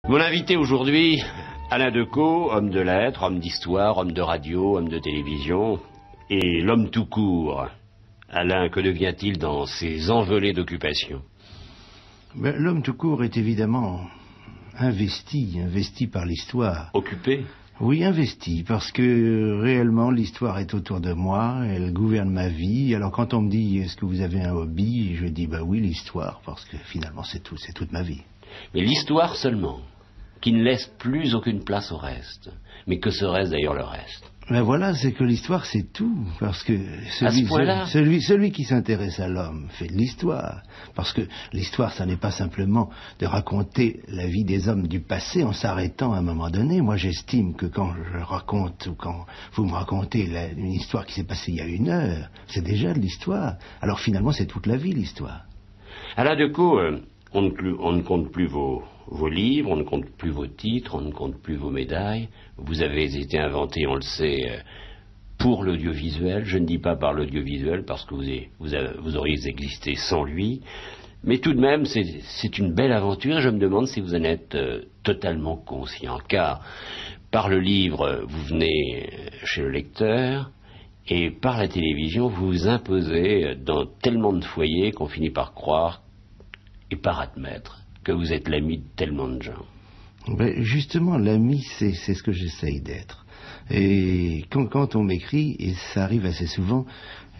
Mon invité aujourd'hui, Alain Decaux, homme de lettres, homme d'histoire, homme de radio, homme de télévision, et l'homme tout court. Alain, que devient-il dans ces envolées d'occupation? L'homme tout court est évidemment investi par l'histoire. Occupé? Oui, investi, parce que réellement l'histoire est autour de moi, elle gouverne ma vie. Alors quand on me dit est-ce que vous avez un hobby, je dis bah oui, l'histoire, parce que finalement c'est toute ma vie. Mais l'histoire seulement, qui ne laisse plus aucune place au reste. Mais que serait-ce d'ailleurs le reste? Ben voilà, c'est que l'histoire c'est tout, parce que celui qui s'intéresse à l'homme fait de l'histoire, parce que l'histoire ça n'est pas simplement de raconter la vie des hommes du passé en s'arrêtant à un moment donné. Moi j'estime que quand je raconte ou quand vous me racontez une histoire qui s'est passée il y a 1 heure, c'est déjà de l'histoire. Alors finalement c'est toute la vie l'histoire. Alain Decaux, on ne compte plus vos livres, on ne compte plus vos titres, on ne compte plus vos médailles. Vous avez été inventé, on le sait, pour l'audiovisuel. Je ne dis pas par l'audiovisuel parce que vous auriez existé sans lui. Mais tout de même, c'est une belle aventure et je me demande si vous en êtes totalement conscient. Car par le livre, vous venez chez le lecteur et par la télévision, vous vous imposez dans tellement de foyers qu'on finit par croire et par admettre que vous êtes l'ami de tellement de gens. Ben justement, l'ami, c'est ce que j'essaye d'être. Et quand on m'écrit, et ça arrive assez souvent,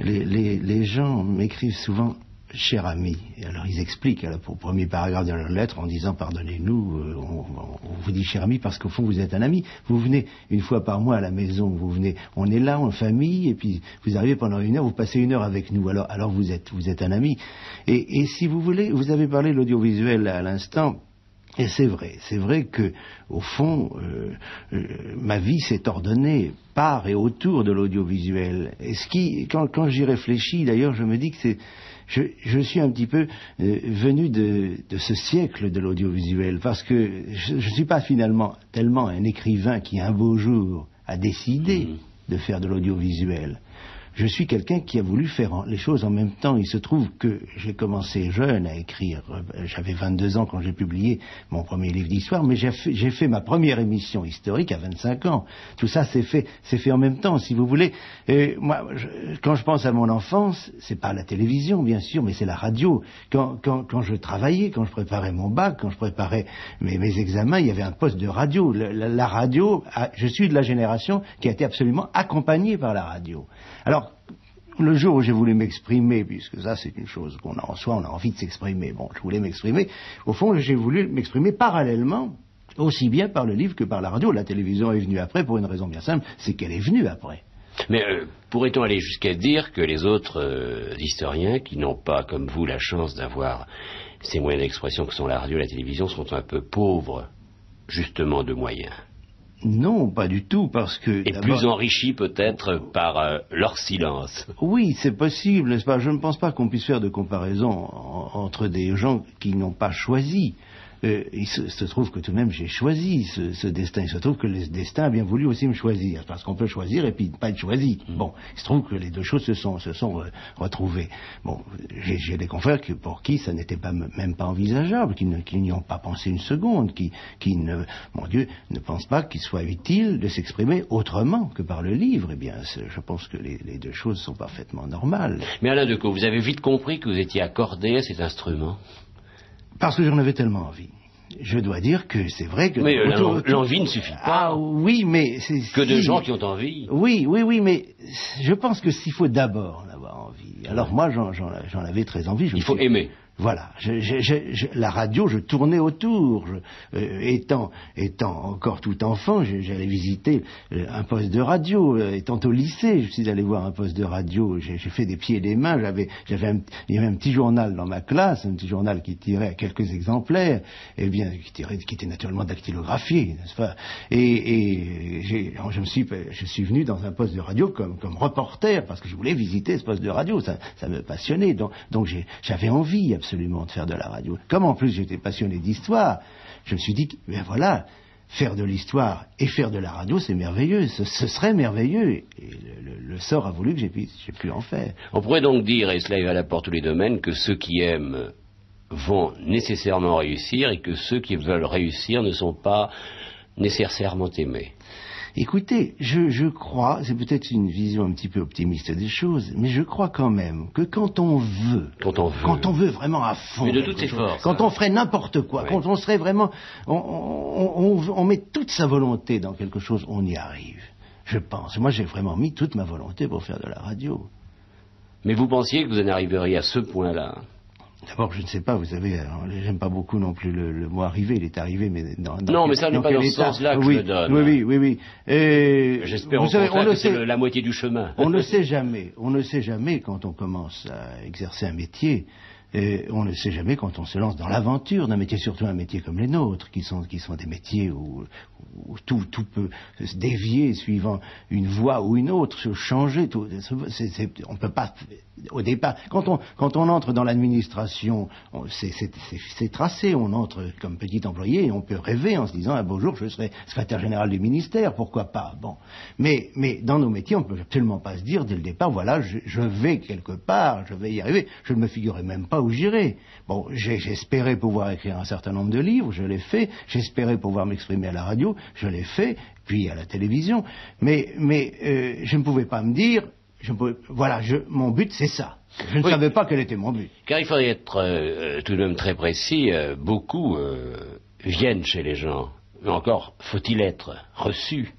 les gens m'écrivent souvent « cher ami ». Et alors ils expliquent au premier paragraphe de leur lettre en disant « pardonnez-nous, on vous dit cher ami parce qu'au fond vous êtes un ami. Vous venez 1 fois par mois à la maison, on est là en famille, et puis vous arrivez pendant 1 heure, vous passez 1 heure avec nous, alors vous êtes un ami. » Et si vous voulez, vous avez parlé de l'audiovisuel à l'instant. Et c'est vrai que, au fond, ma vie s'est ordonnée par et autour de l'audiovisuel. Et quand j'y réfléchis, d'ailleurs, je me dis que je suis un petit peu venu de ce siècle de l'audiovisuel, parce que je ne suis pas finalement tellement un écrivain qui un beau jour a décidé de faire de l'audiovisuel. Je suis quelqu'un qui a voulu faire les choses en même temps. Il se trouve que j'ai commencé jeune à écrire. J'avais 22 ans quand j'ai publié mon premier livre d'histoire, mais j'ai fait ma première émission historique à 25 ans. Tout ça c'est fait en même temps, si vous voulez. Et moi, quand je pense à mon enfance, c'est pas la télévision, bien sûr, mais c'est la radio. Quand je travaillais, quand je préparais mon bac, quand je préparais mes examens, il y avait un poste de radio. La radio, je suis de la génération qui a été absolument accompagnée par la radio. Alors, le jour où j'ai voulu m'exprimer, puisque ça c'est une chose qu'on a en soi, on a envie de s'exprimer, bon, je voulais m'exprimer, au fond j'ai voulu m'exprimer parallèlement, aussi bien par le livre que par la radio. La télévision est venue après pour une raison bien simple, c'est qu'elle est venue après. Mais pourrait-on aller jusqu'à dire que les autres historiens qui n'ont pas, comme vous, la chance d'avoir ces moyens d'expression que sont la radio et la télévision sont un peu pauvres, justement, de moyens? Non, pas du tout, parce que... Et plus enrichis peut-être par leur silence. Oui, c'est possible, n'est-ce pas? Je ne pense pas qu'on puisse faire de comparaison entre des gens qui n'ont pas choisi. Il se trouve que tout de même j'ai choisi ce destin. Il se trouve que le destin a bien voulu aussi me choisir, parce qu'on peut choisir et puis ne pas être choisi. Bon, il se trouve que les deux choses se sont retrouvées. Bon, j'ai des confrères pour qui ça n'était même pas envisageable, qui n'y ont pas pensé une seconde, qui ne, mon Dieu, ne pensent pas qu'il soit utile de s'exprimer autrement que par le livre. Eh bien, je pense que les deux choses sont parfaitement normales. Mais Alain Decaux, vous avez vite compris que vous étiez accordé à cet instrument? Parce que j'en avais tellement envie. Je dois dire que c'est vrai que... Mais l'envie ne suffit pas. Ah oui, mais... Que de gens qui ont envie. Oui, mais je pense que s'il faut d'abord en avoir envie. Alors moi, j'en avais très envie. Il faut aimer. Voilà, la radio, je tournais autour. Étant encore tout enfant, j'allais visiter un poste de radio. Étant au lycée, je suis allé voir un poste de radio. J'ai fait des pieds et des mains. Il y avait un petit journal dans ma classe, un petit journal qui tirait à quelques exemplaires, et bien qui était naturellement dactylographié, n'est-ce pas? Et je suis venu dans un poste de radio comme reporter parce que je voulais visiter ce poste de radio. Ça me passionnait. Donc j'avais envie absolument de faire de la radio. Comme en plus j'étais passionné d'histoire, je me suis dit, ben voilà, faire de l'histoire et faire de la radio, c'est merveilleux, ce serait merveilleux. Et le sort a voulu que j'ai pu en faire. On pourrait donc dire, et cela est valable pour tous les domaines, que ceux qui aiment vont nécessairement réussir et que ceux qui veulent réussir ne sont pas nécessairement aimés. Écoutez, je crois, c'est peut-être une vision un petit peu optimiste des choses, mais je crois quand même que quand on veut vraiment à fond, mais de toutes ses forces, quand on ferait n'importe quoi, oui. Quand on serait vraiment, on met toute sa volonté dans quelque chose, on y arrive. Je pense. Moi, j'ai vraiment mis toute ma volonté pour faire de la radio. Mais vous pensiez que vous en arriveriez à ce point-là? D'abord, je ne sais pas, vous savez, j'aime pas beaucoup non plus le mot arriver, il est arrivé, mais non, mais ça n'est pas dans ce sens-là que oui, je le donne. Oui. J'espère au contraire que c'est la moitié du chemin. On ne sait jamais quand on commence à exercer un métier, on ne sait jamais quand on se lance dans l'aventure d'un métier, surtout un métier comme les nôtres, qui sont des métiers où tout peut se dévier suivant une voie ou une autre, changer, tout, on ne peut pas... Au départ, quand on entre dans l'administration, c'est tracé, on entre comme petit employé et on peut rêver en se disant un beau jour je serai secrétaire général du ministère, pourquoi pas. Bon, mais dans nos métiers on ne peut absolument pas se dire dès le départ voilà je vais quelque part, je vais y arriver. Je ne me figurais même pas où j'irai. Bon, j'espérais pouvoir écrire un certain nombre de livres, je l'ai fait. J'espérais pouvoir m'exprimer à la radio, je l'ai fait, puis à la télévision. Mais je ne pouvais pas me dire mon but c'est ça. Je ne savais pas quel était mon but. Car il faudrait être tout de même très précis. Beaucoup viennent chez les gens. Mais encore, faut-il être reçu?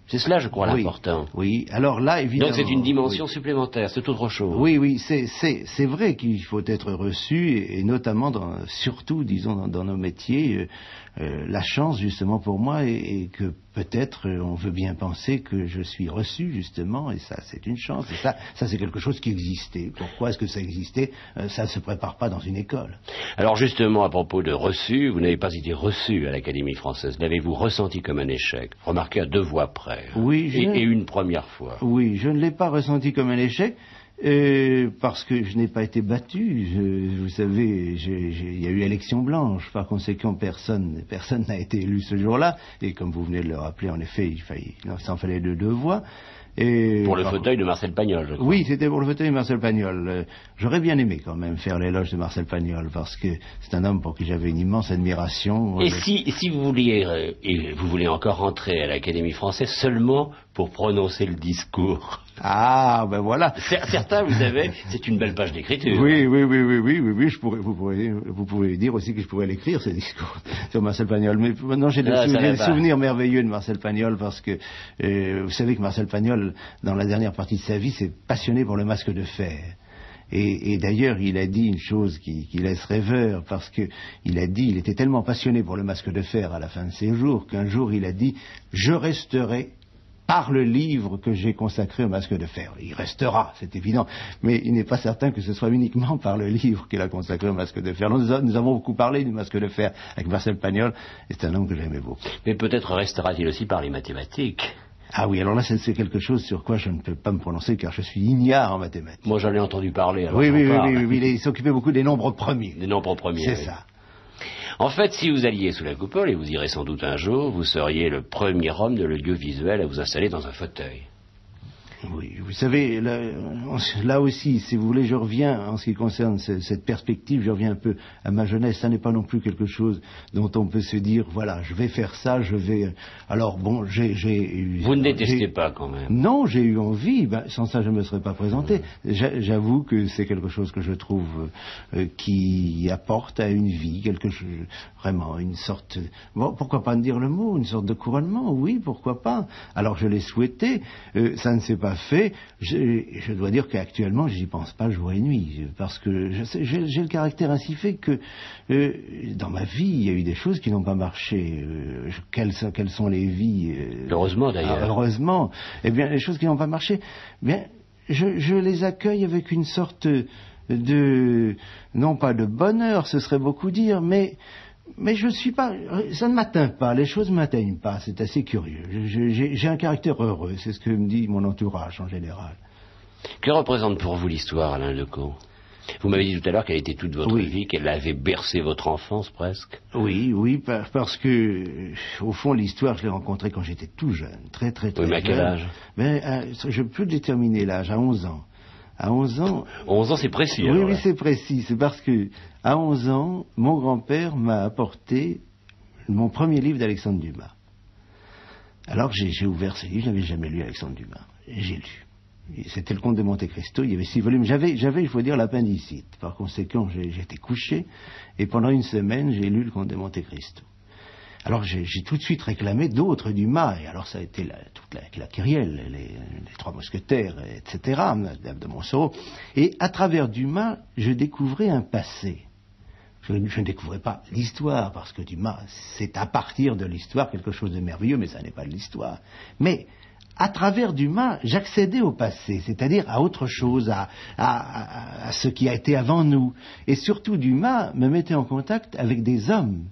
C'est cela, je crois, l'important. Oui, alors là, évidemment... Donc c'est une dimension supplémentaire, c'est autre chose. Oui, c'est vrai qu'il faut être reçu, et notamment, surtout, disons, dans nos métiers, la chance, justement, pour moi, est que peut-être on veut bien penser que je suis reçu, justement, et ça, c'est une chance. Et ça c'est quelque chose qui existait. Pourquoi est-ce que ça existait? Ça ne se prépare pas dans une école. Alors, justement, à propos de reçu, vous n'avez pas été reçu à l'Académie française. L'avez-vous ressenti comme un échec? Remarquez à 2 voix près. Oui, et une première fois. Oui, je ne l'ai pas ressenti comme un échec. Parce que je n'ai pas été battu. Vous savez, il y a eu élection blanche. Par conséquent, personne n'a été élu ce jour-là. Et comme vous venez de le rappeler, en effet, il s'en fallait 2 voix. Pour le fauteuil de Marcel Pagnol, je crois. Oui, c'était pour le fauteuil de Marcel Pagnol. J'aurais bien aimé quand même faire l'éloge de Marcel Pagnol, parce que c'est un homme pour qui j'avais une immense admiration. Et si vous vouliez, et vous voulez encore rentrer à l'Académie française seulement pour prononcer le discours? Ah, ben voilà. Certains, vous savez, c'est une belle page d'écriture. Oui, vous pouvez dire aussi que je pourrais l'écrire, ce discours, sur Marcel Pagnol. Mais maintenant, j'ai des souvenirs merveilleux de Marcel Pagnol, parce que, vous savez que Marcel Pagnol, dans la dernière partie de sa vie, s'est passionné pour le masque de fer. Et d'ailleurs, il a dit une chose qui laisse rêveur, parce que il était tellement passionné pour le masque de fer à la fin de ses jours, qu'un jour il a dit « Je resterai par le livre que j'ai consacré au masque de fer ». Il restera, c'est évident, mais il n'est pas certain que ce soit uniquement par le livre qu'il a consacré au masque de fer. Nous avons beaucoup parlé du masque de fer avec Marcel Pagnol, et c'est un homme que j'aimais beaucoup. Mais peut-être restera-t-il aussi par les mathématiques. Ah oui, alors là, c'est quelque chose sur quoi je ne peux pas me prononcer, car je suis ignare en mathématiques. Moi, j'en ai entendu parler. Alors oui, il s'occupait beaucoup des nombres premiers. Des nombres premiers, c'est ça. En fait, si vous alliez sous la coupole, et vous irez sans doute un jour, vous seriez le premier homme de l'audiovisuel à vous installer dans un fauteuil. Oui, vous savez, là aussi, si vous voulez, je reviens, en ce qui concerne cette perspective, je reviens un peu à ma jeunesse. Ça n'est pas non plus quelque chose dont on peut se dire, voilà, je vais faire ça, je vais... Alors, bon, j'ai eu... Vous ne détestez pas, quand même. Non, j'ai eu envie, sans ça, je ne me serais pas présenté. J'avoue que c'est quelque chose que je trouve qui apporte à une vie, quelque chose, vraiment, une sorte... Bon, pourquoi pas dire le mot, une sorte de couronnement, oui, pourquoi pas. Alors, je l'ai souhaité, ça ne s'est pas fait. Je dois dire qu'actuellement, je n'y pense pas jour et nuit, parce que j'ai le caractère ainsi fait que dans ma vie, il y a eu des choses qui n'ont pas marché. Quelles sont les vies heureusement d'ailleurs. Heureusement. Eh bien, les choses qui n'ont pas marché, bien, je les accueille avec une sorte de, non pas de bonheur, ce serait beaucoup dire, mais je suis pas, ça ne m'atteint pas, les choses ne m'atteignent pas, c'est assez curieux. J'ai un caractère heureux, c'est ce que me dit mon entourage en général. Que représente pour vous l'histoire, Alain Decaux? Vous m'avez dit tout à l'heure qu'elle était toute votre vie, qu'elle avait bercé votre enfance presque. Oui, parce que, au fond, l'histoire, je l'ai rencontrée quand j'étais tout jeune, très oui, mais à quel âge? Je peux déterminer l'âge, à 11 ans. À 11 ans... 11 ans, c'est précis. Oui, oui, c'est précis. C'est parce que, à 11 ans, mon grand-père m'a apporté mon premier livre d'Alexandre Dumas. Alors j'ai ouvert ce livre, je n'avais jamais lu Alexandre Dumas. Et j'ai lu. C'était le Comte de Monte Cristo, il y avait 6 volumes. J'avais, il faut dire, l'appendicite. Par conséquent, j'étais couché, et pendant une semaine, j'ai lu le Comte de Monte Cristo. Alors j'ai tout de suite réclamé d'autres Dumas, et alors ça a été toute la kyrielle, les Trois Mousquetaires, etc., de Montsoreau. Et à travers Dumas, je découvrais un passé. Je ne découvrais pas l'histoire, parce que Dumas, c'est à partir de l'histoire quelque chose de merveilleux, mais ça n'est pas de l'histoire. Mais à travers Dumas, j'accédais au passé, c'est-à-dire à autre chose, à ce qui a été avant nous. Et surtout, Dumas me mettait en contact avec des hommes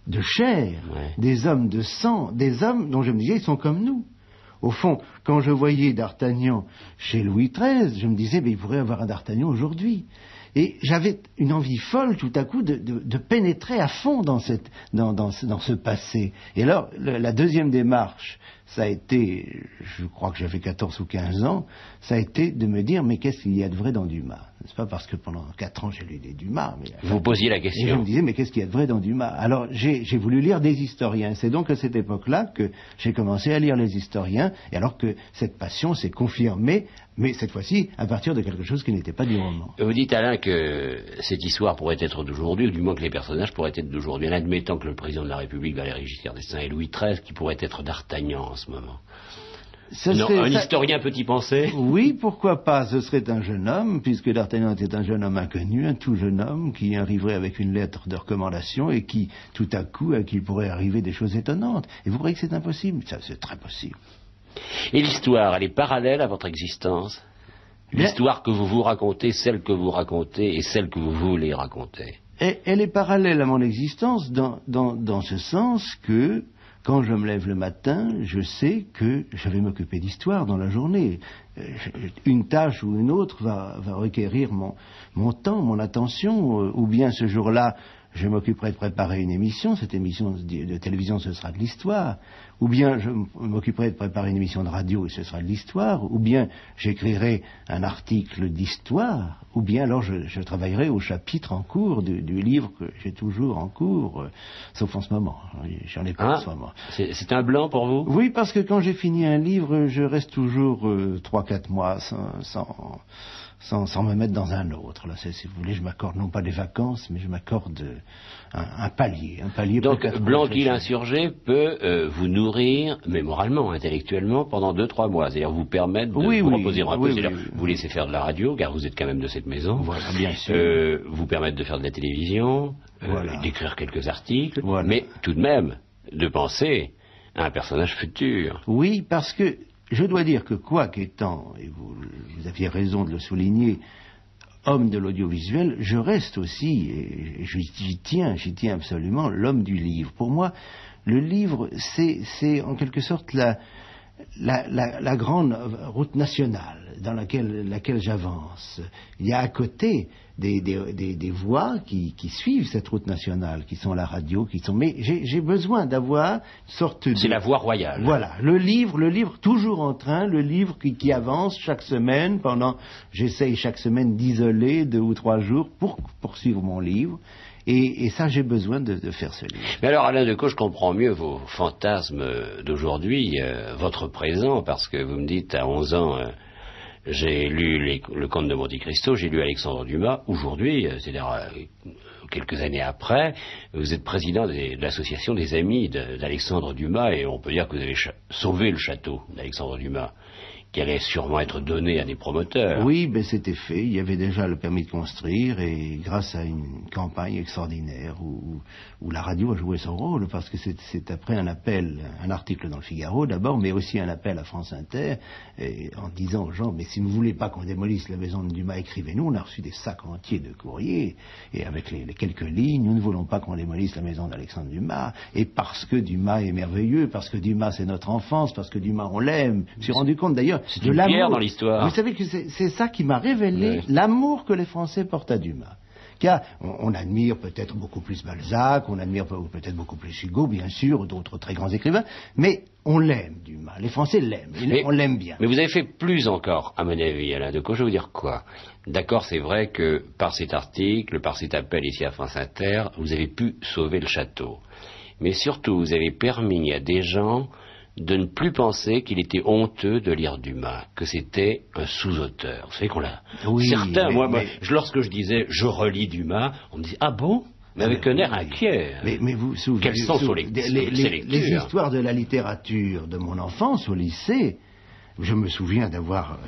de chair, des hommes de sang, des hommes dont je me disais, ils sont comme nous. Au fond, quand je voyais D'Artagnan chez Louis XIII, je me disais, il pourrait y avoir un D'Artagnan aujourd'hui. Et j'avais une envie folle, tout à coup, de pénétrer à fond dans ce passé. Et alors, la deuxième démarche, ça a été, je crois que j'avais 14 ou 15 ans, ça a été de me dire, mais qu'est-ce qu'il y a de vrai dans Dumas? C'est pas parce que pendant 4 ans j'ai lu des Dumas, mais... Vous posiez la question. Et je me disais, mais qu'est-ce qu'il y a de vrai dans Dumas? Alors, j'ai voulu lire des historiens. C'est donc à cette époque-là que j'ai commencé à lire les historiens, et alors que cette passion s'est confirmée, mais cette fois-ci, à partir de quelque chose qui n'était pas du roman. Vous dites, Alain, que cette histoire pourrait être d'aujourd'hui, ou du moins que les personnages pourraient être d'aujourd'hui. En admettant que le président de la République, Valéry Giscard d'Estaing, et Louis XIII, qui pourrait être D'Artagnan en ce moment. Historien peut-y penser? Oui, pourquoi pas? Ce serait un jeune homme, puisque D'Artagnan était un jeune homme inconnu, un tout jeune homme qui arriverait avec une lettre de recommandation et qui, tout à coup, à qui il pourrait arriver des choses étonnantes. Et vous croyez que c'est impossible? Ça, c'est très possible. Et l'histoire, elle est parallèle à votre existence? L'histoire que vous racontez, celle que vous racontez et celle que vous voulez raconter? Elle est parallèle à mon existence dans ce sens que, quand je me lève le matin, je sais que je vais m'occuper d'histoire dans la journée. Une tâche ou une autre va requérir mon temps, mon attention, ou bien ce jour-là, je m'occuperai de préparer une émission, cette émission de télévision, ce sera de l'histoire, ou bien je m'occuperai de préparer une émission de radio, et ce sera de l'histoire, ou bien j'écrirai un article d'histoire, ou bien alors je travaillerai au chapitre en cours du livre que j'ai toujours en cours, sauf en ce moment, j'en ai pas en ce moment. C'est un blanc pour vous? Oui, parce que quand j'ai fini un livre, je reste toujours 3-4 mois sans me mettre dans un autre. Là, si vous voulez, je m'accorde non pas des vacances, mais je m'accorde un palier. Donc, Blanqui l'insurgé peut vous nourrir, mais moralement, intellectuellement, pendant 2-3 mois. C'est-à-dire vous permettre de vous reposer un peu. C'est-à-dire vous laisser faire de la radio, car vous êtes quand même de cette maison. Voilà, bien sûr. Vous permettre de faire de la télévision, d'écrire quelques articles, mais tout de même, de penser à un personnage futur. Oui, parce que je dois dire que quoi qu'étant, et vous aviez raison de le souligner, homme de l'audiovisuel, je reste aussi, et j'y tiens absolument, l'homme du livre. Pour moi, le livre, c'est en quelque sorte la grande route nationale dans laquelle j'avance. Il y a à côté des voies qui suivent cette route nationale, qui sont la radio, mais j'ai besoin d'avoir une sorte de... C'est la voie royale. Voilà, le livre toujours en train, le livre qui avance chaque semaine, j'essaye chaque semaine d'isoler 2 ou 3 jours pour poursuivre mon livre. Et ça, j'ai besoin de faire ce livre. Mais alors, Alain Decaux, je comprends mieux vos fantasmes d'aujourd'hui, votre présent, parce que vous me dites, à 11 ans, j'ai lu le Comte de Monte Cristo, j'ai lu Alexandre Dumas. Aujourd'hui, c'est-à-dire quelques années après, vous êtes président de l'association des amis d'Alexandre Dumas, et on peut dire que vous avez sauvé le château d'Alexandre Dumas, qui allait sûrement être donné à des promoteurs. Oui, ben c'était fait. Il y avait déjà le permis de construire, et grâce à une campagne extraordinaire où la radio a joué son rôle, parce que c'est après un article dans le Figaro d'abord, mais aussi un appel à France Inter, en disant aux gens, mais si vous ne voulez pas qu'on démolisse la maison de Dumas, écrivez-nous. On a reçu des sacs entiers de courriers, et avec les quelques lignes, nous ne voulons pas qu'on démolisse la maison d'Alexandre Dumas, et parce que Dumas est merveilleux, parce que Dumas c'est notre enfance, parce que Dumas on l'aime. Je me suis rendu compte d'ailleurs c'est une pierre dans l'histoire. Vous savez que c'est ça qui m'a révélé l'amour que les Français portent à Dumas. car on admire peut-être beaucoup plus Balzac, on admire peut-être beaucoup plus Hugo, bien sûr, d'autres très grands écrivains, mais on l'aime, Dumas. Les Français l'aiment, on l'aime bien. Mais vous avez fait plus encore, à mon avis, Alain Decaux. Je vais vous dire quoi. D'accord, c'est vrai que par cet article, par cet appel ici à France Inter, vous avez pu sauver le château. Mais surtout, vous avez permis à des gens de ne plus penser qu'il était honteux de lire Dumas, que c'était un sous-auteur. Vous savez qu'on l'a... Oui, certains, lorsque je disais « je relis Dumas », on me disait « ah bon ?» mais avec un air inquiet. Mais vous souvenez... Quelles sont les histoires de la littérature de mon enfance au lycée, je me souviens d'avoir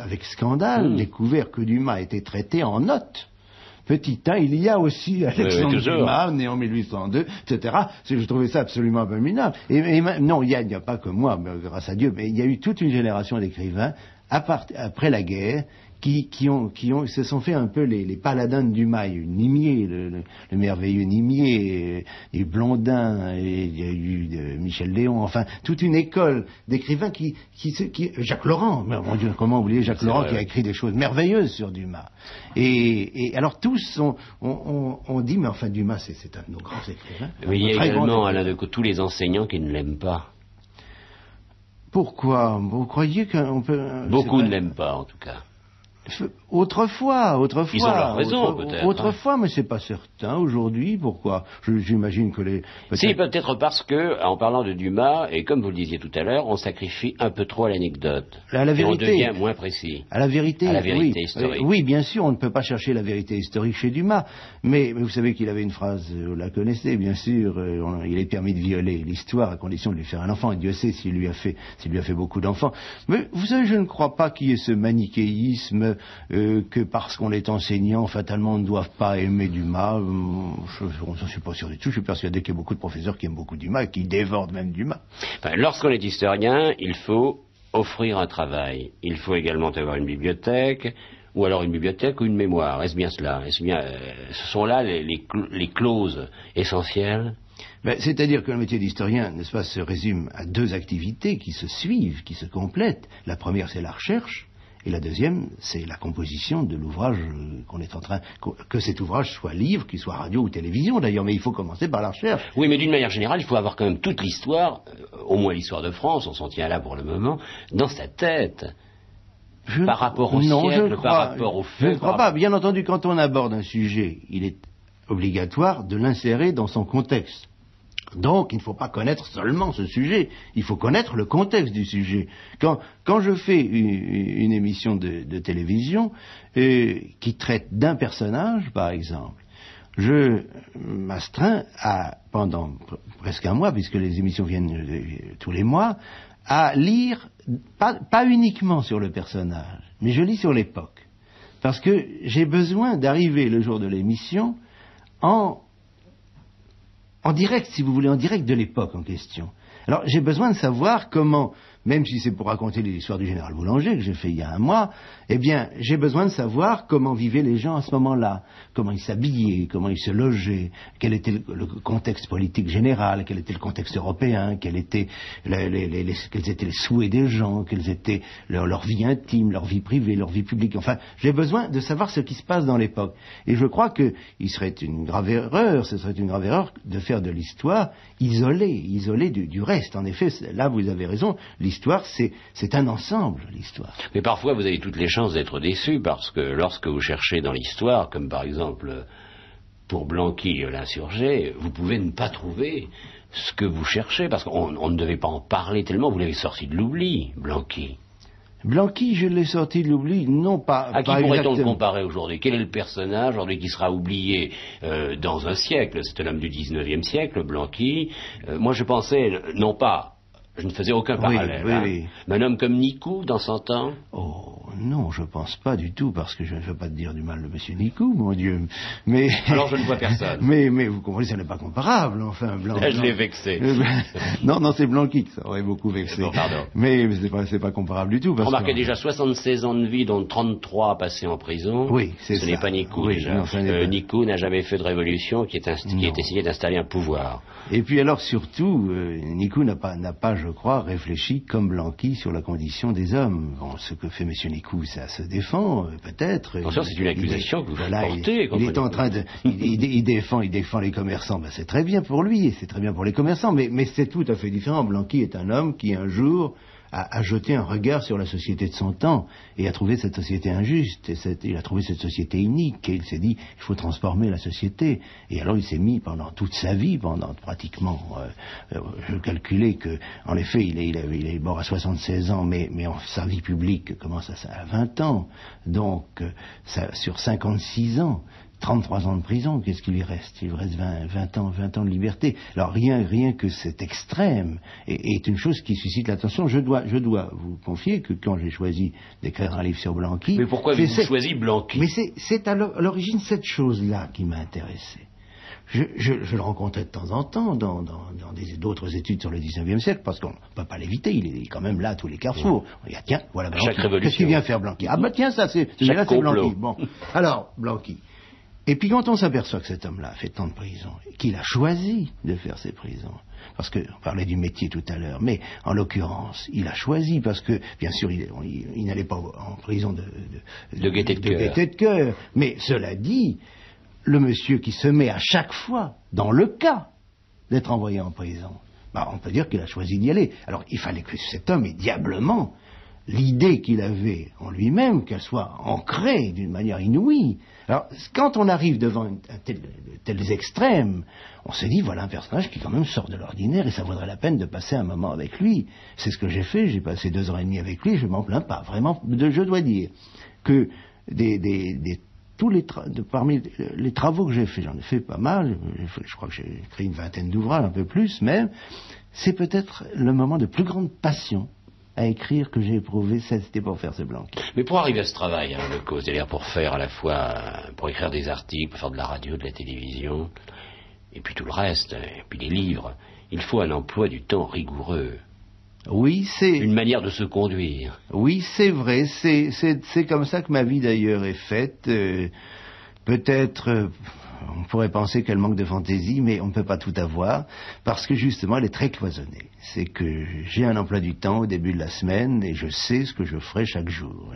avec scandale, découvert que Dumas était traité en notes. Petit 1, il y a aussi Alexandre Dumas, né en 1802, etc. Je trouvais ça absolument abominable. Non, il n'y a pas que moi, grâce à Dieu, mais il y a eu toute une génération d'écrivains, après la guerre, qui se sont fait un peu les paladins de Dumas. Il y a eu Nimier, le merveilleux Nimier, il y a eu Blondin, il y a eu Michel Léon, enfin, toute une école d'écrivains Jacques Laurent, mon Dieu, comment oublier Jacques Laurent qui a écrit des choses merveilleuses sur Dumas. Et alors tous ont dit, mais enfin Dumas c'est un de nos grands écrivains. Mais il y a également, Alain Decaux, tous les enseignants qui ne l'aiment pas. Pourquoi? Vous croyez qu'on peut... Beaucoup ne l'aiment pas, en tout cas. Autrefois. Ils ont leur raison, peut-être. Autrefois, mais c'est pas certain. Aujourd'hui, pourquoi? J'imagine que les... Si, peut-être parce que, en parlant de Dumas, et comme vous le disiez tout à l'heure, on sacrifie un peu trop à l'anecdote. À la vérité. Et on devient moins précis. À la vérité oui. Historique. Oui, bien sûr, on ne peut pas chercher la vérité historique chez Dumas. Mais vous savez qu'il avait une phrase, vous la connaissez, bien sûr, il est permis de violer l'histoire à condition de lui faire un enfant. Et Dieu sait s'il lui a fait beaucoup d'enfants. Mais vous savez, je ne crois pas qu'il y ait ce manichéisme que parce qu'on est enseignant, fatalement, on ne doit pas aimer Dumas. Je ne suis pas sûr du tout. Je suis persuadé qu'il y a beaucoup de professeurs qui aiment beaucoup Dumas et qui dévorent même Dumas. Enfin, lorsqu'on est historien, il faut offrir un travail. Il faut également avoir une bibliothèque, ou alors une bibliothèque ou une mémoire. Est-ce bien cela? Ce sont là les clauses essentielles? C'est-à-dire que le métier d'historien, n'est-ce pas, se résume à deux activités qui se suivent, qui se complètent. La première, c'est la recherche. Et la deuxième, c'est la composition de l'ouvrage qu'on est en train... Que cet ouvrage soit livre, qu'il soit radio ou télévision d'ailleurs, mais il faut commencer par la recherche. Oui, mais d'une manière générale, il faut avoir quand même toute l'histoire, au moins l'histoire de France, on s'en tient là pour le moment, dans sa tête. Par rapport au siècle, par rapport aux faits... Je ne crois pas. Bien entendu, quand on aborde un sujet, il est obligatoire de l'insérer dans son contexte. Donc, il ne faut pas connaître seulement ce sujet, il faut connaître le contexte du sujet. Quand je fais une émission de télévision qui traite d'un personnage, par exemple, je m'astreins pendant presque un mois, puisque les émissions viennent tous les mois, à lire, pas uniquement sur le personnage, mais je lis sur l'époque. Parce que j'ai besoin d'arriver le jour de l'émission en direct, si vous voulez, en direct de l'époque en question. Alors, j'ai besoin de savoir comment, même si c'est pour raconter l'histoire du général Boulanger, que j'ai fait il y a un mois, eh bien, j'ai besoin de savoir comment vivaient les gens à ce moment-là, comment ils s'habillaient, comment ils se logeaient, quel était le contexte politique général, quel était le contexte européen, quels étaient les souhaits des gens, quelles étaient leur vie intime, leur vie privée, leur vie publique. Enfin, j'ai besoin de savoir ce qui se passe dans l'époque. Et je crois que ce serait une grave erreur de faire de l'histoire isolée du reste. En effet, là, vous avez raison, l'histoire, c'est un ensemble, l'histoire. Mais parfois, vous avez toutes les chances d'être déçu, parce que lorsque vous cherchez dans l'histoire, comme par exemple pour Blanqui, l'insurgé, vous pouvez ne pas trouver ce que vous cherchez, parce qu'on ne devait pas en parler tellement, vous l'avez sorti de l'oubli, Blanqui. Blanqui, je l'ai sorti de l'oubli, non pas... À qui pourrait-on le comparer aujourd'hui? Quel est le personnage aujourd'hui qui sera oublié dans un siècle? C'est l'homme du 19e siècle, Blanqui. Moi, je pensais, non pas... Je ne faisais aucun parallèle. Oui. Mais un homme comme Nicou, dans 100 ans? Oh, non, je pense pas du tout, parce que je ne veux pas te dire du mal de monsieur Nicou, mon Dieu. Mais... Alors je ne vois personne. Mais vous comprenez, ça n'est pas comparable, enfin, Là, je l'ai vexé. Non, c'est Blanqui que ça aurait beaucoup vexé. Bon, pardon. Mais c'est pas comparable du tout. Remarquez déjà 76 ans de vie, dont 33 passés en prison. Oui, c'est ça. Ce n'est pas Nicou, oui, déjà. Nicou n'a jamais fait de révolution qui ait essayé d'installer un pouvoir. Et puis alors, surtout, Nicou n'a pas, je crois, réfléchi comme Blanqui sur la condition des hommes. Bon, ce que fait M. Nicou coup, ça se défend, peut-être. Attention, c'est une accusation que vous portez. Il est en train de... il défend les commerçants. Ben, c'est très bien pour lui, et c'est très bien pour les commerçants, mais c'est tout à fait différent. Blanqui est un homme qui, un jour, a jeté un regard sur la société de son temps et a trouvé cette société injuste, il a trouvé cette société inique, et il s'est dit, il faut transformer la société. Et alors il s'est mis pendant toute sa vie, pendant pratiquement, je calculais que, en effet, il est mort à 76 ans, mais sa vie publique commence à 20 ans, donc sur 56 ans, 33 ans de prison, qu'est-ce qu'il lui reste? Il lui reste 20 ans de liberté. Alors rien que cet extrême est une chose qui suscite l'attention. Je dois vous confier que quand j'ai choisi d'écrire un livre sur Blanqui... Mais pourquoi avez-vous choisi Blanqui? Mais c'est à l'origine cette chose-là qui m'a intéressé. Je le rencontrais de temps en temps dans d'autres études sur le 19e siècle, parce qu'on ne peut pas l'éviter, il est quand même là à tous les carrefours. Ouais. Tiens, voilà Blanqui. Qu'est-ce qu'il vient faire Blanqui? Ah bah tiens, ça c'est Blanqui. Bon, alors, Blanqui. Et puis quand on s'aperçoit que cet homme-là a fait tant de prisons, qu'il a choisi de faire ces prisons, parce qu'on parlait du métier tout à l'heure, mais en l'occurrence, il a choisi, parce que, bien sûr, il n'allait pas en prison de gaieté de cœur, mais cela dit, le monsieur qui se met à chaque fois, dans le cas d'être envoyé en prison, bah, on peut dire qu'il a choisi d'y aller. Alors il fallait que cet homme ait diablement l'idée qu'il avait en lui-même, qu'elle soit ancrée d'une manière inouïe. Alors, quand on arrive devant tels extrêmes, on se dit, voilà un personnage qui quand même sort de l'ordinaire, et ça vaudrait la peine de passer un moment avec lui. C'est ce que j'ai fait, j'ai passé 2 heures et demie avec lui, je m'en plains pas, vraiment, je dois dire que parmi les travaux que j'ai faits, j'en ai fait pas mal, je crois que j'ai écrit une 20aine d'ouvrages, un peu plus même, c'est peut-être le moment de plus grande passion à écrire que j'ai éprouvé, c'était pour faire ce Blanqui. Mais pour arriver à ce travail, Lecaus, c'est-à-dire pour faire à la fois, pour écrire des articles, pour faire de la radio, de la télévision, et puis tout le reste, et puis les livres, il faut un emploi du temps rigoureux. Oui, c'est... une manière de se conduire. Oui, c'est vrai, c'est comme ça que ma vie d'ailleurs est faite. Peut-être... on pourrait penser qu'elle manque de fantaisie, mais on ne peut pas tout avoir, parce que justement elle est très cloisonnée. C'est que j'ai un emploi du temps au début de la semaine, et je sais ce que je ferai chaque jour.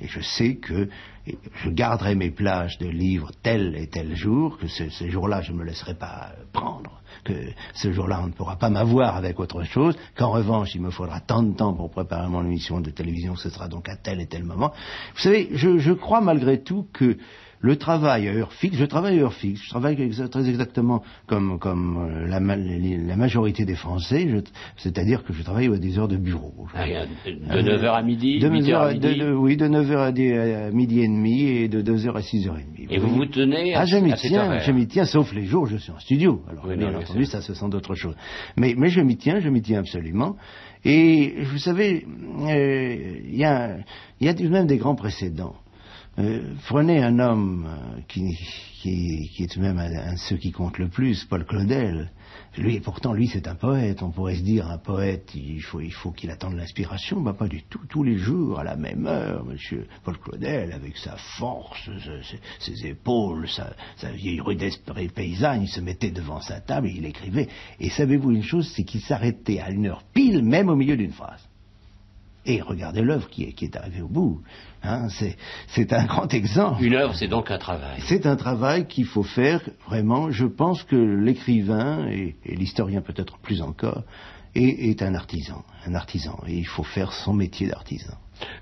Et je sais que je garderai mes plages de livres tel et tel jour, que ce jour-là je ne me laisserai pas prendre, que ce jour-là on ne pourra pas m'avoir avec autre chose, qu'en revanche il me faudra tant de temps pour préparer mon émission de télévision, ce sera donc à tel et tel moment. Vous savez, je crois malgré tout que le travail à heure fixe, je travaille à heure fixe, je travaille très exactement comme la majorité des Français, c'est-à-dire que je travaille à des heures de bureau. De 9h à midi, de 8h à midi. Oui, de 9h à midi et demi et de 2h à 6h30. Et vous tenez à je m'y tiens, sauf les jours où je suis en studio. Alors, oui, bien entendu, ça se sent d'autres choses. Mais je m'y tiens absolument. Et vous savez, il y a tout de même des grands précédents. Prenez un homme qui est tout de même un de ceux qui comptent le plus, Paul Claudel. Pourtant, lui, c'est un poète. On pourrait se dire, un poète, il faut qu'il attende l'inspiration. Ben, pas du tout. Tous les jours, à la même heure, monsieur Paul Claudel, avec sa force, ses épaules, sa vieille rudesse paysanne, il se mettait devant sa table et il écrivait. Et savez-vous une chose, c'est qu'il s'arrêtait à 1h pile, même au milieu d'une phrase. Et regardez l'œuvre qui est arrivée au bout. Hein, c'est un grand exemple. Une œuvre, c'est donc un travail. C'est un travail qu'il faut faire, vraiment. Je pense que l'écrivain, et l'historien peut-être plus encore, est un artisan. Et il faut faire son métier d'artisan.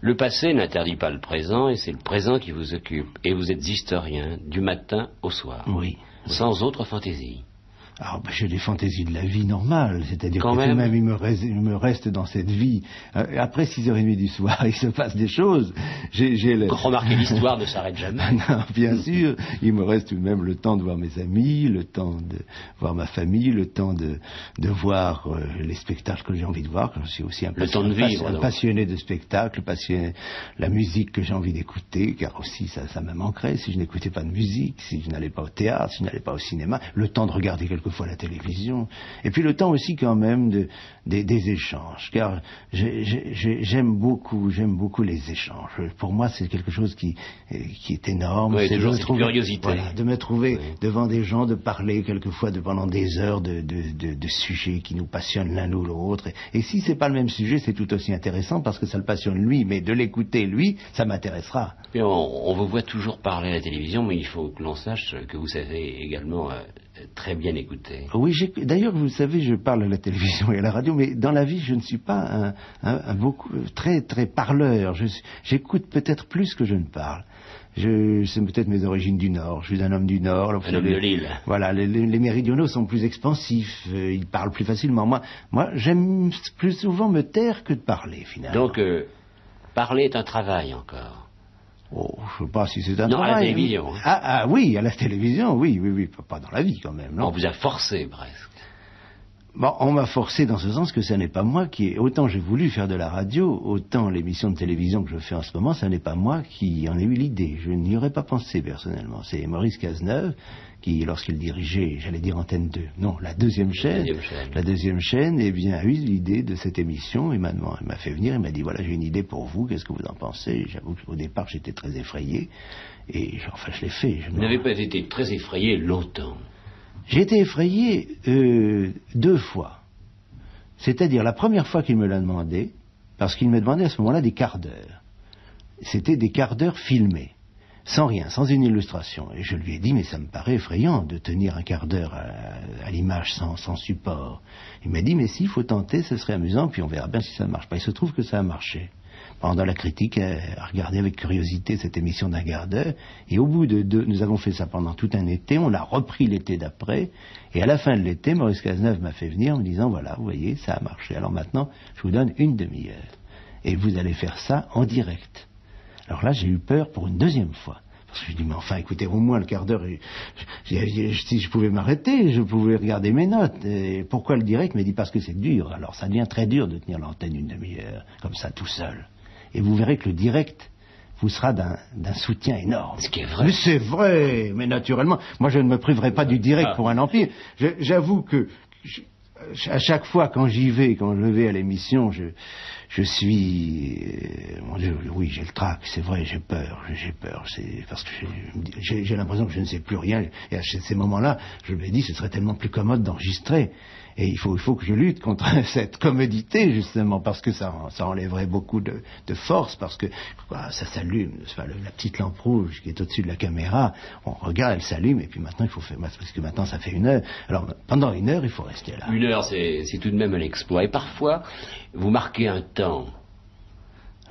Le passé n'interdit pas le présent, et c'est le présent qui vous occupe. Et vous êtes historien du matin au soir. Oui. Sans autre fantaisie. Alors, j'ai des fantaisies de la vie normale, c'est-à-dire que tout de même il me reste dans cette vie, après 6h30 du soir, il se passe des choses. Remarquez, l'histoire ne s'arrête jamais. Non, bien sûr, il me reste tout de même le temps de voir mes amis, le temps de voir ma famille, le temps de voir les spectacles que j'ai envie de voir, je suis aussi un passionné de spectacles, passionné de la musique que j'ai envie d'écouter, car aussi ça me manquerait si je n'écoutais pas de musique, si je n'allais pas au théâtre, si je n'allais pas au cinéma, le temps de regarder quelque quelquefois la télévision. Et puis le temps aussi quand même des échanges, car j'aime beaucoup les échanges. Pour moi, c'est quelque chose qui est énorme. Oui, c'est toujours cette curiosité. Voilà, de me trouver devant des gens, de parler quelquefois pendant des heures de sujets qui nous passionnent l'un ou l'autre. Et si c'est pas le même sujet, c'est tout aussi intéressant parce que ça le passionne lui, mais de l'écouter lui, ça m'intéressera. Et on vous voit toujours parler à la télévision, mais il faut que l'on sache que vous savez également très bien écouter. Oui, d'ailleurs, vous savez, je parle à la télévision et à la radio, mais dans la vie, je ne suis pas très très parleur. J'écoute peut-être plus que je ne parle. C'est peut-être mes origines du Nord. Je suis un homme du Nord. Un homme de l'île. Voilà, les méridionaux sont plus expansifs. Ils parlent plus facilement. Moi, j'aime plus souvent me taire que de parler, finalement. Donc, parler est un travail encore. Oh, je ne sais pas si c'est un non, travail. À la télévision. Oui, à la télévision, oui, pas dans la vie quand même. Non. On vous a forcé presque. Bon, on m'a forcé dans ce sens que ce n'est pas moi autant j'ai voulu faire de la radio, autant l'émission de télévision que je fais en ce moment, ce n'est pas moi qui en ai eu l'idée. Je n'y aurais pas pensé personnellement. C'est Maurice Cazeneuve qui, lorsqu'il dirigeait, j'allais dire Antenne 2, non, la deuxième chaîne, eh bien, a eu l'idée de cette émission. Il m'a fait venir, il m'a dit, voilà, j'ai une idée pour vous, qu'est-ce que vous en pensez? J'avoue qu'au départ, j'étais très effrayé, et je l'ai fait. Vous n'avez pas été très effrayé longtemps? J'ai été effrayé 2 fois. C'est-à-dire la première fois qu'il me l'a demandé, parce qu'il me demandait à ce moment-là des quarts d'heure. C'était des quarts d'heure filmés, sans rien, sans une illustration. Et je lui ai dit, mais ça me paraît effrayant de tenir un quart d'heure à l'image sans support. Il m'a dit, mais s'il faut tenter, ce serait amusant, puis on verra bien si ça ne marche pas. Il se trouve que ça a marché. Pendant la critique, a regardé avec curiosité cette émission d'un quart d'heure, et au bout nous avons fait ça pendant tout un été, on l'a repris l'été d'après, et à la fin de l'été, Maurice Cazeneuve m'a fait venir en me disant, voilà, vous voyez, ça a marché, alors maintenant, je vous donne une demi-heure, et vous allez faire ça en direct. Alors là, j'ai eu peur pour une deuxième fois. Parce que je dis, mais enfin, écoutez, au moins le quart d'heure, si je pouvais m'arrêter, je pouvais regarder mes notes. Et pourquoi le direct? Il m'a dit, parce que c'est dur. Alors ça devient très dur de tenir l'antenne une demi-heure, comme ça, tout seul. Et vous verrez que le direct vous sera d'un soutien énorme. Ce qui est vrai. Mais c'est vrai, mais naturellement. Moi, je ne me priverai pas du direct pour un empire. J'avoue que à chaque fois quand je vais à l'émission, je suis... mon Dieu, oui, j'ai le trac, c'est vrai, j'ai peur, c'est parce que j'ai l'impression que je ne sais plus rien, et à ces moments-là, je me dis, ce serait tellement plus commode d'enregistrer, et il faut que je lutte contre cette commodité, justement, parce que ça enlèverait beaucoup de force, parce que ça s'allume, la petite lampe rouge qui est au-dessus de la caméra, on regarde, elle s'allume, et puis maintenant, il faut faire, parce que maintenant, ça fait 1 heure, alors pendant 1 heure, il faut rester là. 1 heure, c'est tout de même un exploit, et parfois, vous marquez un temps.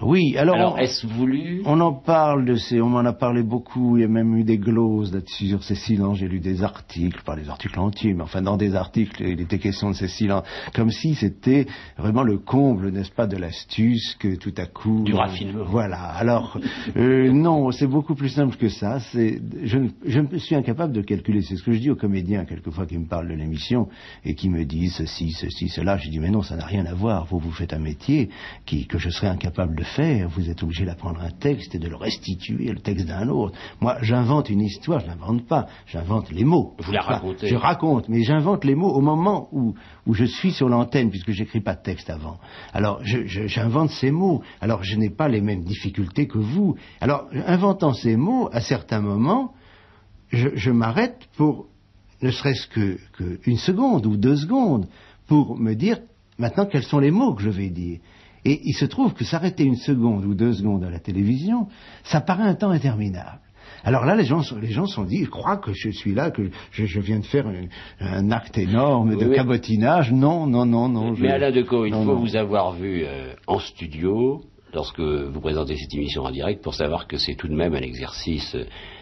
Oui, alors est-ce voulu? On en parle on m'en a parlé beaucoup, il y a même eu des gloses là-dessus sur ces silences, j'ai lu des articles, pas des articles entiers, mais enfin dans des articles, il était question de ces silences, comme si c'était vraiment le comble, n'est-ce pas, de l'astuce, que tout à coup... Du raffinement. Voilà, alors, non, c'est beaucoup plus simple que ça, je suis incapable de calculer, c'est ce que je dis aux comédiens quelquefois qui me parlent de l'émission, et qui me disent ceci, cela, je dis mais non, ça n'a rien à voir, vous faites un métier que je serais incapable de faire, vous êtes obligé d'apprendre un texte et de le restituer, le texte d'un autre. Moi, j'invente une histoire, je l'invente pas, j'invente les mots. Vous la racontez. Je raconte, mais j'invente les mots au moment où je suis sur l'antenne, puisque j'écris pas de texte avant. Alors, j'invente ces mots. Alors, je n'ai pas les mêmes difficultés que vous. Alors, inventant ces mots, à certains moments, je m'arrête pour, ne serait-ce que 1 seconde ou 2 secondes, pour me dire, maintenant, quels sont les mots que je vais dire. Et il se trouve que s'arrêter 1 seconde ou 2 secondes à la télévision, ça paraît un temps interminable. Alors là, les gens sont dit, ils croient que je suis là, que je viens de faire un acte énorme de cabotinage. Non. Mais Alain Decaux, il faut vous avoir vu en studio, lorsque vous présentez cette émission en direct, pour savoir que c'est tout de même un exercice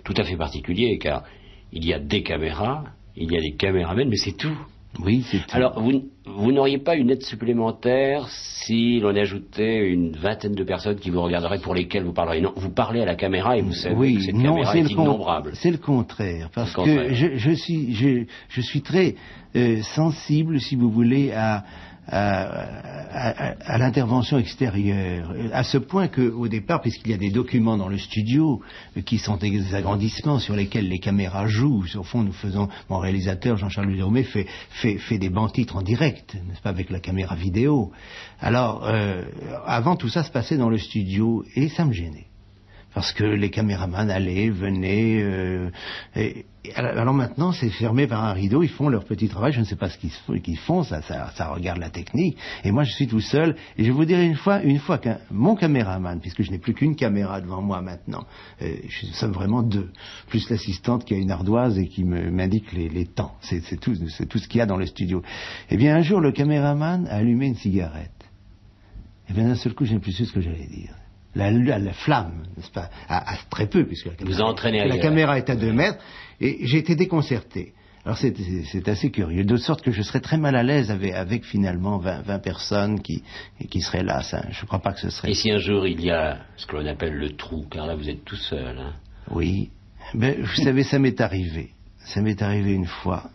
tout à fait particulier, car il y a des caméras, il y a des caméramans, mais c'est tout. Oui, c'est tout. Alors, vous n'auriez pas une aide supplémentaire si l'on ajoutait une 20aine de personnes qui vous regarderaient, pour lesquelles vous parleriez? Non, vous parlez à la caméra et vous savez que cette caméra est innombrable. C'est le contraire, parce que je suis très sensible, si vous voulez, à l'intervention extérieure, à ce point qu'au départ, puisqu'il y a des documents dans le studio qui sont des agrandissements sur lesquels les caméras jouent, au fond nous faisons, mon réalisateur Jean-Charles Dürmé fait des bancs-titres en direct, n'est-ce pas, avec la caméra vidéo. Alors, avant tout ça se passait dans le studio et ça me gênait. Parce que les caméramans allaient, venaient, alors maintenant c'est fermé par un rideau, ils font leur petit travail, je ne sais pas ce qu'ils font, ça regarde la technique, et moi je suis tout seul, et je vous dirai une fois que mon caméraman, puisque je n'ai plus qu'une caméra devant moi maintenant, nous sommes vraiment deux, plus l'assistante qui a une ardoise et qui m'indique les temps, c'est tout ce qu'il y a dans le studio. Et bien un jour le caméraman a allumé une cigarette, et bien d'un seul coup je n'ai plus su ce que j'allais dire. La flamme, n'est-ce pas, à très peu, puisque la caméra est à 2 mètres, et j'ai été déconcerté. Alors c'est assez curieux, de sorte que je serais très mal à l'aise avec finalement 20 personnes qui seraient là. Ça, je ne crois pas que ce serait... Et si un jour il y a ce que l'on appelle le trou, car là vous êtes tout seul, hein. Oui, ben, vous savez, ça m'est arrivé une fois.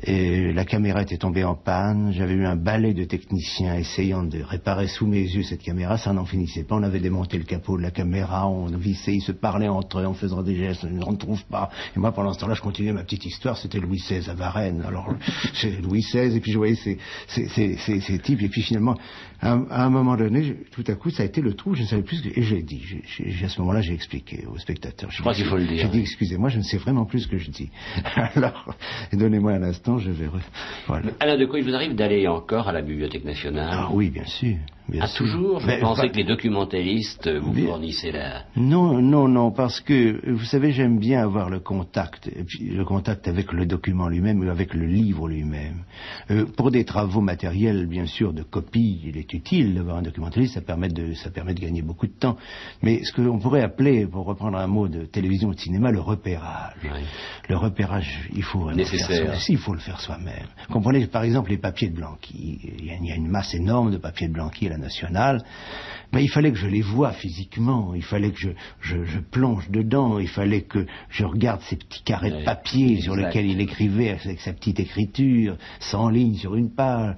Et la caméra était tombée en panne, j'avais eu un balai de techniciens essayant de réparer sous mes yeux cette caméra, ça n'en finissait pas, on avait démonté le capot de la caméra, on vissait, ils se parlaient entre eux en faisant des gestes, on ne trouve pas. Et moi pendant ce temps-là je continuais ma petite histoire, c'était Louis XVI à Varennes, alors c'est Louis XVI, et puis je voyais ces types, et puis finalement à un moment donné, tout à coup ça a été le trou, je ne savais plus et j'ai dit, à ce moment-là j'ai expliqué aux spectateurs. Je crois qu'il faut le dire. J'ai dit excusez-moi, je ne sais vraiment plus ce que je dis. Alors, donnez-moi un instant. Je vais... Voilà. Alain Decaux, il vous arrive d'aller encore à la Bibliothèque nationale? Ah oui, bien sûr. Toujours? Je pensais que les documentalistes vous fournissaient là. Non, parce que, vous savez, j'aime bien avoir le contact avec le document lui-même ou avec le livre lui-même. Pour des travaux matériels, bien sûr, de copie, il est utile d'avoir un documentaliste, ça permet de gagner beaucoup de temps. Mais ce que l'on pourrait appeler, pour reprendre un mot de télévision ou de cinéma, le repérage. Oui. Le repérage, il faut le faire soi-même. Comprenez, par exemple, les papiers de Blanqui. Il y a une masse énorme de papiers de Blanqui à la Nationale. Ben, il fallait que je les voie physiquement, il fallait que je plonge dedans, il fallait que je regarde ces petits carrés de papier sur lesquels il écrivait avec sa petite écriture, 100 lignes sur une page.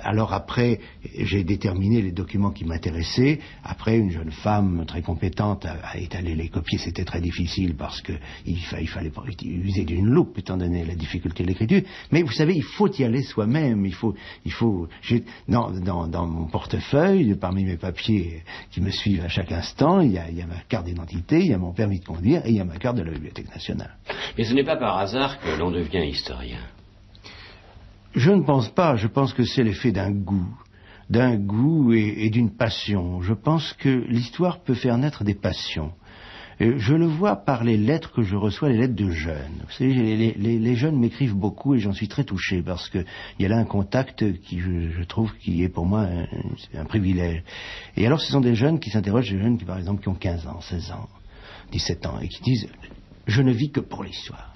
Alors après, j'ai déterminé les documents qui m'intéressaient. Après, une jeune femme très compétente est allée les copier. C'était très difficile parce que il fallait user d'une loupe étant donné la difficulté de l'écriture. Mais vous savez, il faut y aller soi-même. Dans mon portefeuille, parmi mes papiers qui me suivent à chaque instant, il y a ma carte d'identité, il y a mon permis de conduire et il y a ma carte de la Bibliothèque nationale. Mais ce n'est pas par hasard que l'on devient historien. Je ne pense pas, je pense que c'est l'effet d'un goût et d'une passion. Je pense que l'histoire peut faire naître des passions. Je le vois par les lettres que je reçois, les lettres de jeunes. Vous savez, les jeunes m'écrivent beaucoup et j'en suis très touché parce qu'il y a là un contact qui, je trouve, qui est pour moi un privilège. Et alors, ce sont des jeunes qui s'interrogent, des jeunes qui, par exemple, qui ont 15 ans, 16 ans, 17 ans et qui disent « Je ne vis que pour l'histoire ».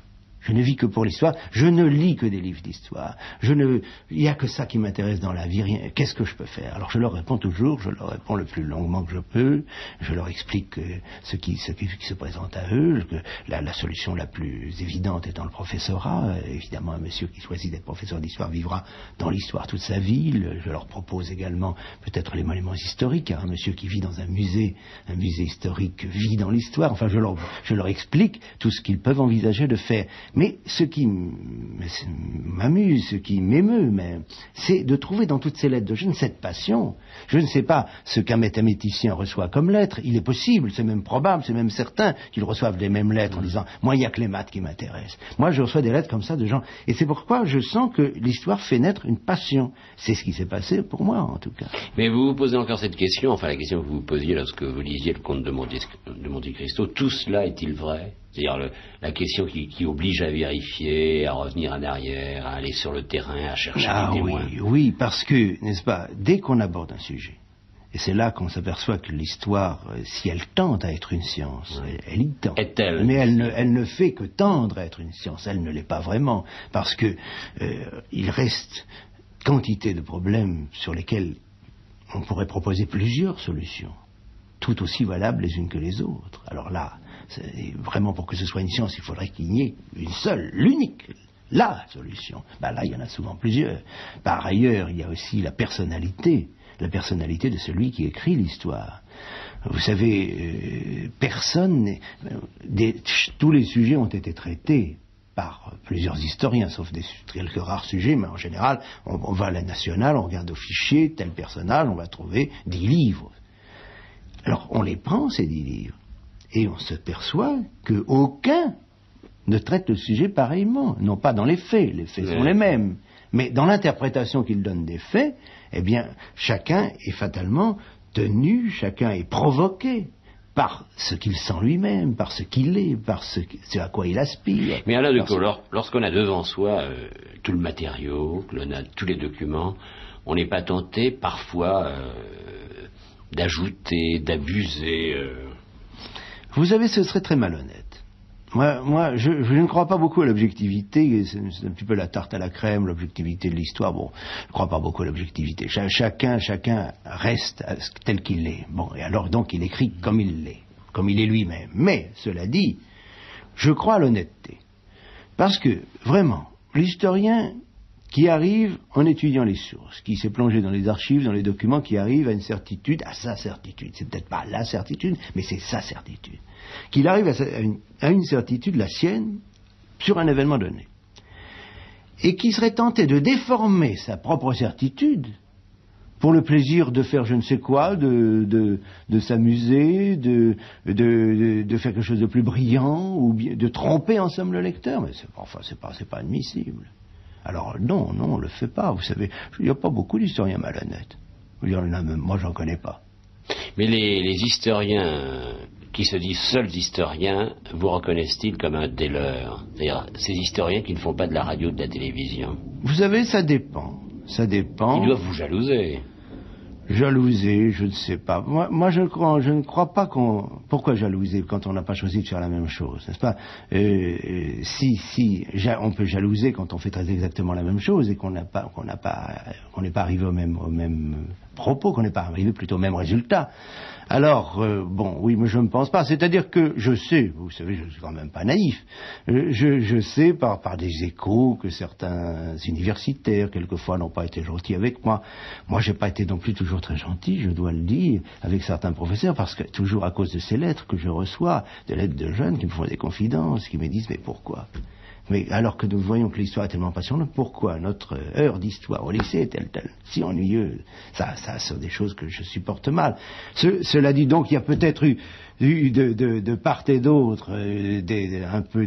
Je ne vis que pour l'histoire, je ne lis que des livres d'histoire. Il n'y a que ça qui m'intéresse dans la vie, rien. Qu'est-ce que je peux faire? Alors je leur réponds toujours, je leur réponds le plus longuement que je peux, je leur explique ce qui se présente à eux, que la solution la plus évidente étant le professorat. Évidemment, un monsieur qui choisit d'être professeur d'histoire vivra dans l'histoire toute sa vie. Je leur propose également peut-être les monuments historiques, car un monsieur qui vit dans un musée historique vit dans l'histoire. Enfin, je leur explique tout ce qu'ils peuvent envisager de faire. Mais ce qui m'amuse, ce qui m'émeut même, c'est de trouver dans toutes ces lettres de jeunes cette passion. Je ne sais pas ce qu'un mathématicien reçoit comme lettres. Il est possible, c'est même probable, c'est même certain qu'ils reçoivent les mêmes lettres en disant « Moi, il n'y a que les maths qui m'intéressent ». Moi, je reçois des lettres comme ça de gens. Et c'est pourquoi je sens que l'histoire fait naître une passion. C'est ce qui s'est passé pour moi, en tout cas. Mais vous vous posez encore cette question, enfin la question que vous vous posiez lorsque vous lisiez le conte de Monte Cristo. Tout cela est-il vrai ? C'est-à-dire la question qui oblige à vérifier, à revenir en arrière, à aller sur le terrain, à chercher des témoins. Oui, parce que, n'est-ce pas, dès qu'on aborde un sujet, et c'est là qu'on s'aperçoit que l'histoire, si elle tente à être une science, elle y tend. Est-elle? Mais elle ne fait que tendre à être une science, elle ne l'est pas vraiment, parce que il reste quantité de problèmes sur lesquels on pourrait proposer plusieurs solutions, tout aussi valables les unes que les autres. Alors là, vraiment pour que ce soit une science, il faudrait qu'il y ait une seule, l'unique la solution. Ben là, il y en a souvent plusieurs. Par ailleurs, il y a aussi la personnalité de celui qui écrit l'histoire. Vous savez, tous les sujets ont été traités par plusieurs historiens, sauf quelques rares sujets, mais en général, on va à la nationale, on regarde au fichier, tel personnage, on va trouver 10 livres. Alors, on les prend, ces 10 livres, et on se perçoit qu'aucun ne traite le sujet pareillement. Non pas dans les faits sont les mêmes, mais dans l'interprétation qu'ils donnent des faits, eh bien, chacun est fatalement tenu, chacun est provoqué par ce qu'il sent lui-même, par ce qu'il est, par ce à quoi il aspire. Mais Alain Decaux, lorsqu'on a devant soi tout le matériau, l'on a tous les documents, on n'est pas tenté parfois d'ajouter, d'abuser. Vous savez, ce serait très malhonnête. Moi, je ne crois pas beaucoup à l'objectivité, c'est un petit peu la tarte à la crème, l'objectivité de l'histoire, bon, je ne crois pas beaucoup à l'objectivité. Chacun reste tel qu'il est. Bon, et alors donc il écrit comme il est lui-même. Mais, cela dit, je crois à l'honnêteté. Parce que, vraiment, l'historien qui arrive en étudiant les sources, qui s'est plongé dans les archives, dans les documents, qui arrive à une certitude, à sa certitude, c'est peut-être pas la certitude, mais c'est sa certitude, qu'il arrive à une certitude, la sienne, sur un événement donné, et qui serait tenté de déformer sa propre certitude pour le plaisir de faire je ne sais quoi, de s'amuser, de faire quelque chose de plus brillant, ou bien de tromper en somme le lecteur, mais c'est pas admissible. Alors non, on ne le fait pas, vous savez, il n'y a pas beaucoup d'historiens malhonnêtes. Il y en a même, moi j'en connais pas. Mais les historiens qui se disent seuls historiens, vous reconnaissent-ils comme un des leurs? C'est-à-dire ces historiens qui ne font pas de la radio, de la télévision? Vous savez, ça dépend. Ils doivent vous jalouser. Jalouser, je ne sais pas. Moi je ne crois pas qu'on... Pourquoi jalouser quand on n'a pas choisi de faire la même chose, n'est-ce pas? On peut jalouser quand on fait très exactement la même chose et qu'on n'est pas arrivé au même propos, qu'on n'est pas arrivé plutôt au même résultat. Alors, oui, mais je ne pense pas. C'est-à-dire que je sais, vous savez, je ne suis quand même pas naïf, je sais par des échos que certains universitaires, quelquefois, n'ont pas été gentils avec moi. Moi, j'ai pas été non plus toujours très gentil, je dois le dire, avec certains professeurs, parce que toujours à cause de ces lettres que je reçois, des lettres de jeunes qui me font des confidences, qui me disent, mais pourquoi? Mais alors que nous voyons que l'histoire est tellement passionnante, pourquoi notre heure d'histoire au lycée est-elle si ennuyeuse? Ça sont des choses que je supporte mal. Cela dit donc, il y a peut-être eu de part et d'autre un peu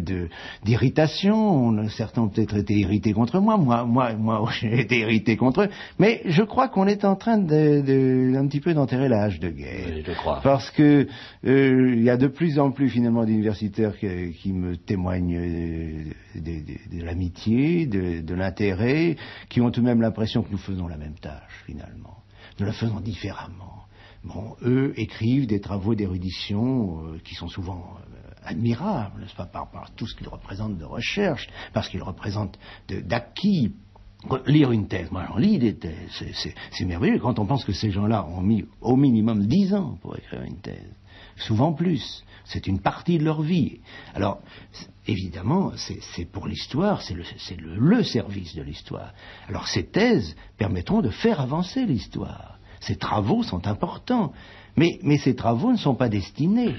d'irritation. Certains ont peut-être été irrités contre moi. Moi, j'ai été irrité contre eux. Mais je crois qu'on est en train un petit peu d'enterrer la hache de guerre. Oui, je crois. Parce que il y a de plus en plus finalement d'universitaires qui me témoignent de l'amitié, de l'intérêt, qui ont tout de même l'impression que nous faisons la même tâche finalement. Nous la faisons différemment. Bon, eux écrivent des travaux d'érudition qui sont souvent admirables, n'est-ce pas, par tout ce qu'ils représentent de recherche, parce qu'ils représentent d'acquis. Lire une thèse, moi j'en lis des thèses, c'est merveilleux quand on pense que ces gens-là ont mis au minimum 10 ans pour écrire une thèse, souvent plus. C'est une partie de leur vie. Alors, évidemment, c'est pour l'histoire, c'est le service de l'histoire. Alors ces thèses permettront de faire avancer l'histoire. Ces travaux sont importants, mais ces travaux ne sont pas destinés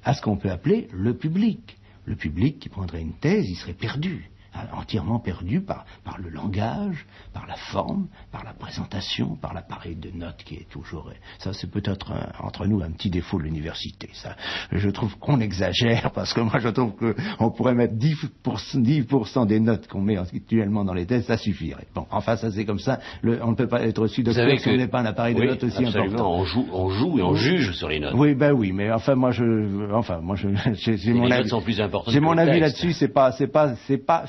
à ce qu'on peut appeler le public. Le public qui prendrait une thèse, il serait perdu, entièrement perdu par le langage, par la forme, par la présentation, par l'appareil de notes qui est toujours... Ça, c'est peut-être entre nous un petit défaut de l'université. Ça, je trouve qu'on exagère, parce que moi je trouve qu'on pourrait mettre 10% des notes qu'on met actuellement dans les thèses, ça suffirait. Bon, enfin ça c'est comme ça, on ne peut pas être reçu docteur si on n'est pas un appareil de notes aussi important. On joue et on juge sur les notes. Oui, mais enfin moi j'ai mon avis. Sont plus importantes. J'ai mon avis là-dessus, c'est pas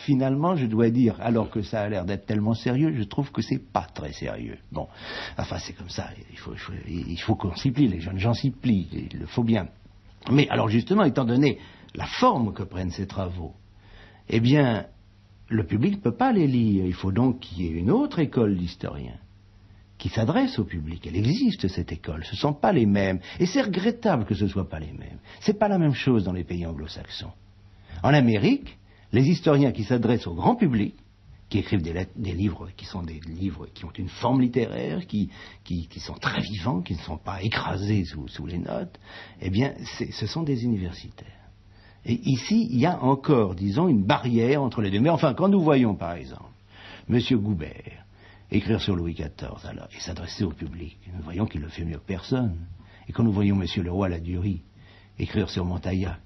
finalement, je dois dire, alors que ça a l'air d'être tellement sérieux, je trouve que c'est pas très sérieux. Bon, enfin c'est comme ça, il faut qu'on s'y plie, les jeunes gens s'y plient, il le faut bien. Mais alors justement, étant donné la forme que prennent ces travaux, eh bien, le public ne peut pas les lire. Il faut donc qu'il y ait une autre école d'historiens qui s'adresse au public. Elle existe, cette école. Ce ne sont pas les mêmes. Et c'est regrettable que ce ne soit pas les mêmes. C'est pas la même chose dans les pays anglo-saxons. En Amérique, les historiens qui s'adressent au grand public, qui écrivent des livres qui sont des livres qui ont une forme littéraire, qui sont très vivants, qui ne sont pas écrasés sous les notes, eh bien, ce sont des universitaires. Et ici, il y a encore, disons, une barrière entre les deux. Mais enfin, quand nous voyons, par exemple, M. Goubert écrire sur Louis XIV, alors, et s'adresser au public, nous voyons qu'il le fait mieux que personne. Et quand nous voyons M. Leroy-Ladurie écrire sur Montaillac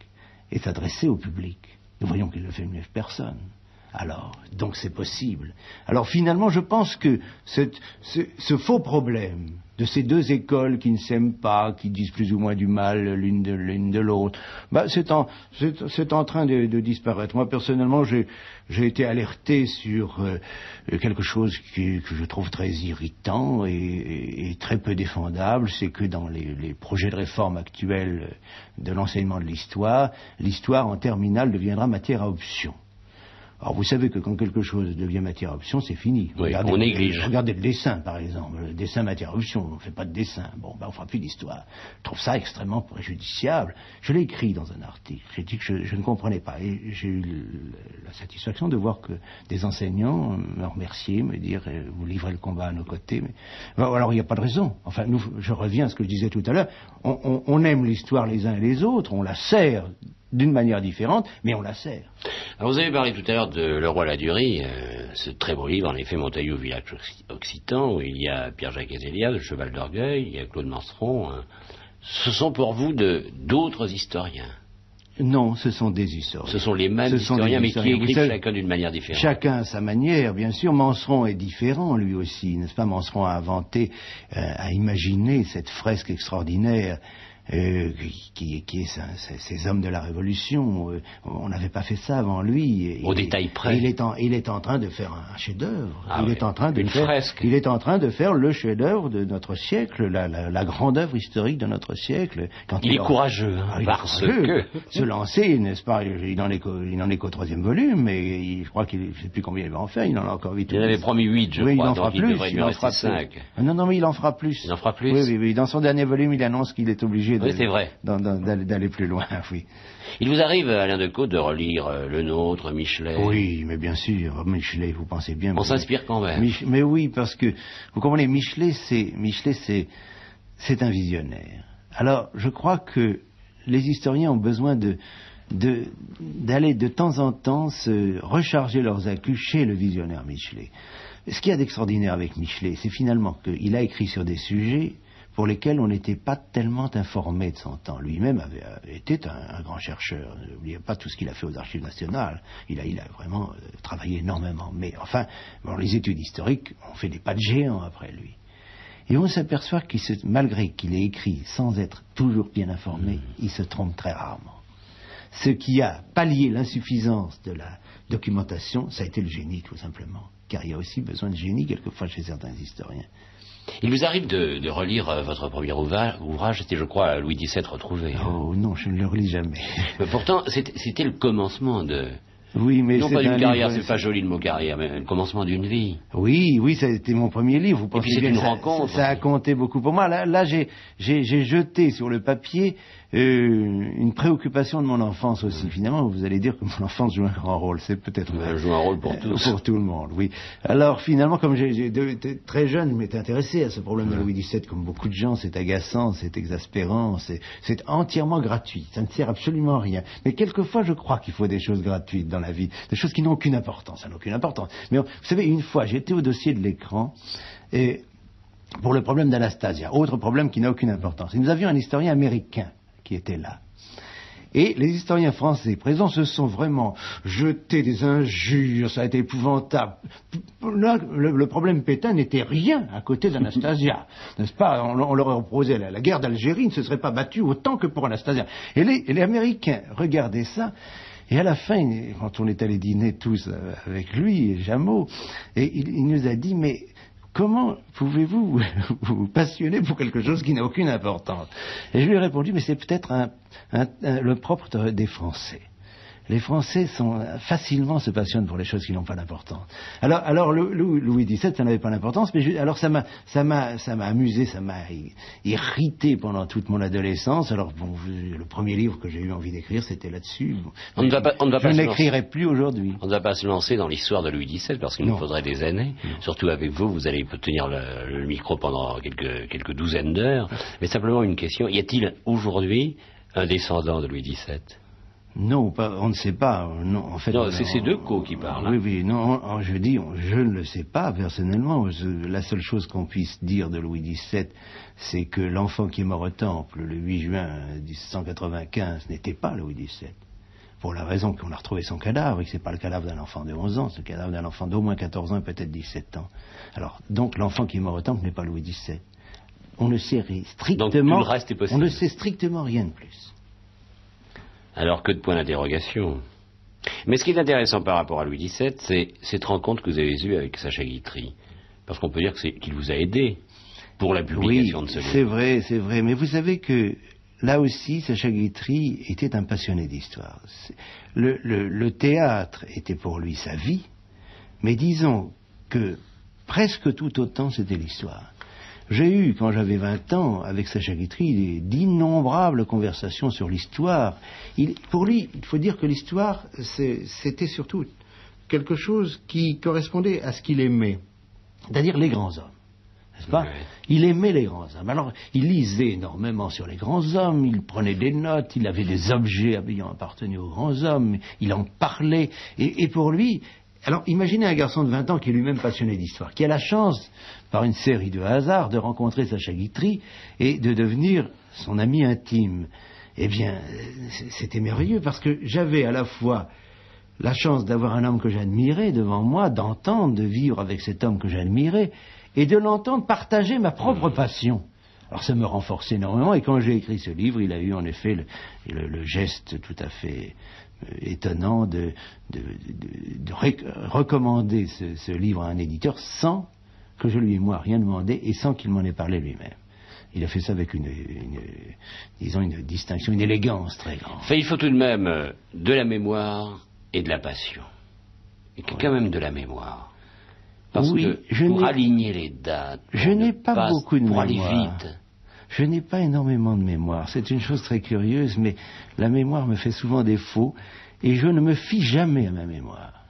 et s'adresser au public, nous voyons qu'il le fait mieux que personne. Alors, donc c'est possible. Alors finalement, je pense que ce faux problème de ces deux écoles qui ne s'aiment pas, qui disent plus ou moins du mal l'une de l'autre, c'est en train de disparaître. Moi, personnellement, j'ai été alerté sur quelque chose que je trouve très irritant et très peu défendable, c'est que dans les projets de réforme actuels de l'enseignement de l'histoire en terminale deviendra matière à option. Alors vous savez que quand quelque chose devient matière à option, c'est fini. Oui, on néglige. Regardez le dessin, par exemple. Le dessin matière à option, on ne fait pas de dessin. Bon, on ne fera plus d'histoire. Je trouve ça extrêmement préjudiciable. Je l'ai écrit dans un article. J'ai dit que je ne comprenais pas. Et j'ai eu la satisfaction de voir que des enseignants me remerciaient, me dire vous livrez le combat à nos côtés. Mais alors il n'y a pas de raison. Enfin, je reviens à ce que je disais tout à l'heure. On aime l'histoire les uns et les autres. On la sert d'une manière différente, mais on la sert. Alors vous avez parlé tout à l'heure de Leroy-Ladurie, ce très beau livre, en effet, Montaillou, village occitan, où il y a Pierre-Jacques Hézélias, le Cheval d'Orgueil, il y a Claude Manceron. Ce sont pour vous d'autres historiens? Non, ce sont des historiens. Ce sont les mêmes historiens, mais qui écrivent chacun d'une manière différente. Chacun à sa manière, bien sûr. Manceron est différent, lui aussi, n'est-ce pas? Manceron a inventé, a imaginé cette fresque extraordinaire qui est ces hommes de la Révolution. On n'avait pas fait ça avant lui. Au détail près. Il est en train de faire un chef-d'œuvre. Il est en train de faire le chef-d'œuvre de notre siècle, la grande œuvre historique de notre siècle. Il est courageux, parce que se lancer, n'est-ce pas? Il n'en est qu'au 3e volume, mais je crois qu'il ne sait plus combien il va en faire. Il en a encore 8. Il en avait promis 8, je crois. Il en fera donc plus. Il devrait lui rester 5. Non, mais il en fera plus. Il en fera plus. Oui. Dans son dernier volume, il annonce qu'il est obligé c'est vrai. D'aller plus loin, oui. Il vous arrive, Alain Decaux, de relire Le Nôtre, Michelet? Oui, mais bien sûr, Michelet, vous pensez bien. On s'inspire quand même. Mais oui, parce que, vous comprenez, Michelet, c'est un visionnaire. Alors, je crois que les historiens ont besoin d'aller de temps en temps se recharger leurs accus chez le visionnaire Michelet. Ce qu'il y a d'extraordinaire avec Michelet, c'est finalement qu'il a écrit sur des sujets pour lesquels on n'était pas tellement informé de son temps. Lui-même était un grand chercheur. N'oubliez pas tout ce qu'il a fait aux Archives nationales. Il a vraiment travaillé énormément. Mais enfin, les études historiques ont fait des pas de géant après lui. Et on s'aperçoit malgré qu'il ait écrit sans être toujours bien informé, il se trompe très rarement. Ce qui a pallié l'insuffisance de la documentation, ça a été le génie, tout simplement. Car il y a aussi besoin de génie, quelquefois, chez certains historiens. Il vous arrive de relire votre premier ouvrage, c'était, je crois, Louis XVII retrouvé. Oh non, je ne le relis jamais. Mais pourtant, c'était le commencement de... Oui, mais non pas d'une carrière, c'est pas joli le mot carrière, mais le commencement d'une vie. Oui, ça a été mon premier livre. Vous pensez et puis c'est bien une rencontre. Ça a compté beaucoup pour moi. Là, j'ai jeté sur le papier une préoccupation de mon enfance aussi. Finalement, vous allez dire que mon enfance joue un grand rôle. C'est peut-être vrai. Joue un rôle pour tous. Pour tout le monde, oui. Alors finalement, comme j'étais très jeune, je m'étais intéressé à ce problème de Louis XVII, comme beaucoup de gens. C'est agaçant, c'est exaspérant, c'est entièrement gratuit. Ça ne sert absolument à rien. Mais quelquefois, je crois qu'il faut des choses gratuites dans la vie, des choses qui n'ont aucune importance. Ça n'a aucune importance. Mais vous savez, une fois, j'étais au dossier de l'écran et pour le problème d'Anastasia, autre problème qui n'a aucune importance. Et nous avions un historien américain qui était là. Et les historiens français présents se sont vraiment jetés des injures, ça a été épouvantable. Là, le problème Pétain n'était rien à côté d'Anastasia, n'est-ce pas? On leur aurait proposé la guerre d'Algérie, ne se serait pas battu autant que pour Anastasia. Et les Américains regardaient ça, et à la fin, quand on est allé dîner tous avec lui, et Jameau, et il nous a dit, mais comment pouvez-vous vous passionner pour quelque chose qui n'a aucune importance? Et je lui ai répondu, mais c'est peut-être le propre des Français. les Français facilement se passionnent pour les choses qui n'ont pas d'importance. Alors Louis XVII, ça n'avait pas d'importance, mais alors ça m'a amusé, ça m'a irrité pendant toute mon adolescence. Alors bon, le premier livre que j'ai eu envie d'écrire, c'était là-dessus. Bon, je n'écrirai plus aujourd'hui. On ne va pas se lancer dans l'histoire de Louis XVII parce qu'il nous faudrait des années. Non. Surtout avec vous allez tenir le micro pendant quelques douzaines d'heures. Mais simplement une question, y a-t-il aujourd'hui un descendant de Louis XVII? Non, on ne sait pas. Non, en fait, non, c'est Decaux qui parle. Oui, oui. Non, je ne le sais pas personnellement. La seule chose qu'on puisse dire de Louis XVII, c'est que l'enfant qui est mort au Temple le 8 juin 1795 n'était pas Louis XVII. Pour la raison qu'on a retrouvé son cadavre, et que c'est pas le cadavre d'un enfant de 11 ans, c'est le cadavre d'un enfant d'au moins 14 ans et peut-être 17 ans. Alors, donc l'enfant qui est mort au Temple n'est pas Louis XVII. On ne sait strictement. Donc, tout le reste est possible. On ne sait strictement rien de plus. Alors que de points d'interrogation. Mais ce qui est intéressant par rapport à Louis XVII, c'est cette rencontre que vous avez eue avec Sacha Guitry. Parce qu'on peut dire qu'il vous a aidé pour la publication de ce livre. C'est vrai. Mais vous savez que là aussi, Sacha Guitry était un passionné d'histoire. Le théâtre était pour lui sa vie, mais disons que presque tout autant c'était l'histoire. J'ai eu, quand j'avais 20 ans, avec Sacha Guitry, d'innombrables conversations sur l'histoire. Pour lui, il faut dire que l'histoire, c'était surtout quelque chose qui correspondait à ce qu'il aimait, c'est-à-dire les grands hommes. N'est-ce pas ? Ouais. Il aimait les grands hommes. Alors, il lisait énormément sur les grands hommes, il prenait des notes, il avait des objets ayant appartenu aux grands hommes, il en parlait. Et pour lui... Alors, imaginez un garçon de 20 ans qui est lui-même passionné d'histoire, qui a la chance, par une série de hasards, de rencontrer Sacha Guitry et de devenir son ami intime. Eh bien, c'était merveilleux, parce que j'avais à la fois la chance d'avoir un homme que j'admirais devant moi, d'entendre, de vivre avec cet homme que j'admirais, et de l'entendre partager ma propre passion. Alors ça me renforçait énormément, et quand j'ai écrit ce livre, il a eu en effet le geste tout à fait étonnant de recommander ce livre à un éditeur sans que je lui ai moi rien demandé et sans qu'il m'en ait parlé lui-même. Il a fait ça avec une distinction, une élégance très grande. Enfin, il faut tout de même de la mémoire et de la passion. Et quand même de la mémoire. Parce que pour aligner les dates, je n'ai pas beaucoup de mémoire. Pour aller vite. Je n'ai pas énormément de mémoire. C'est une chose très curieuse, mais la mémoire me fait souvent défaut et je ne me fie jamais à ma mémoire.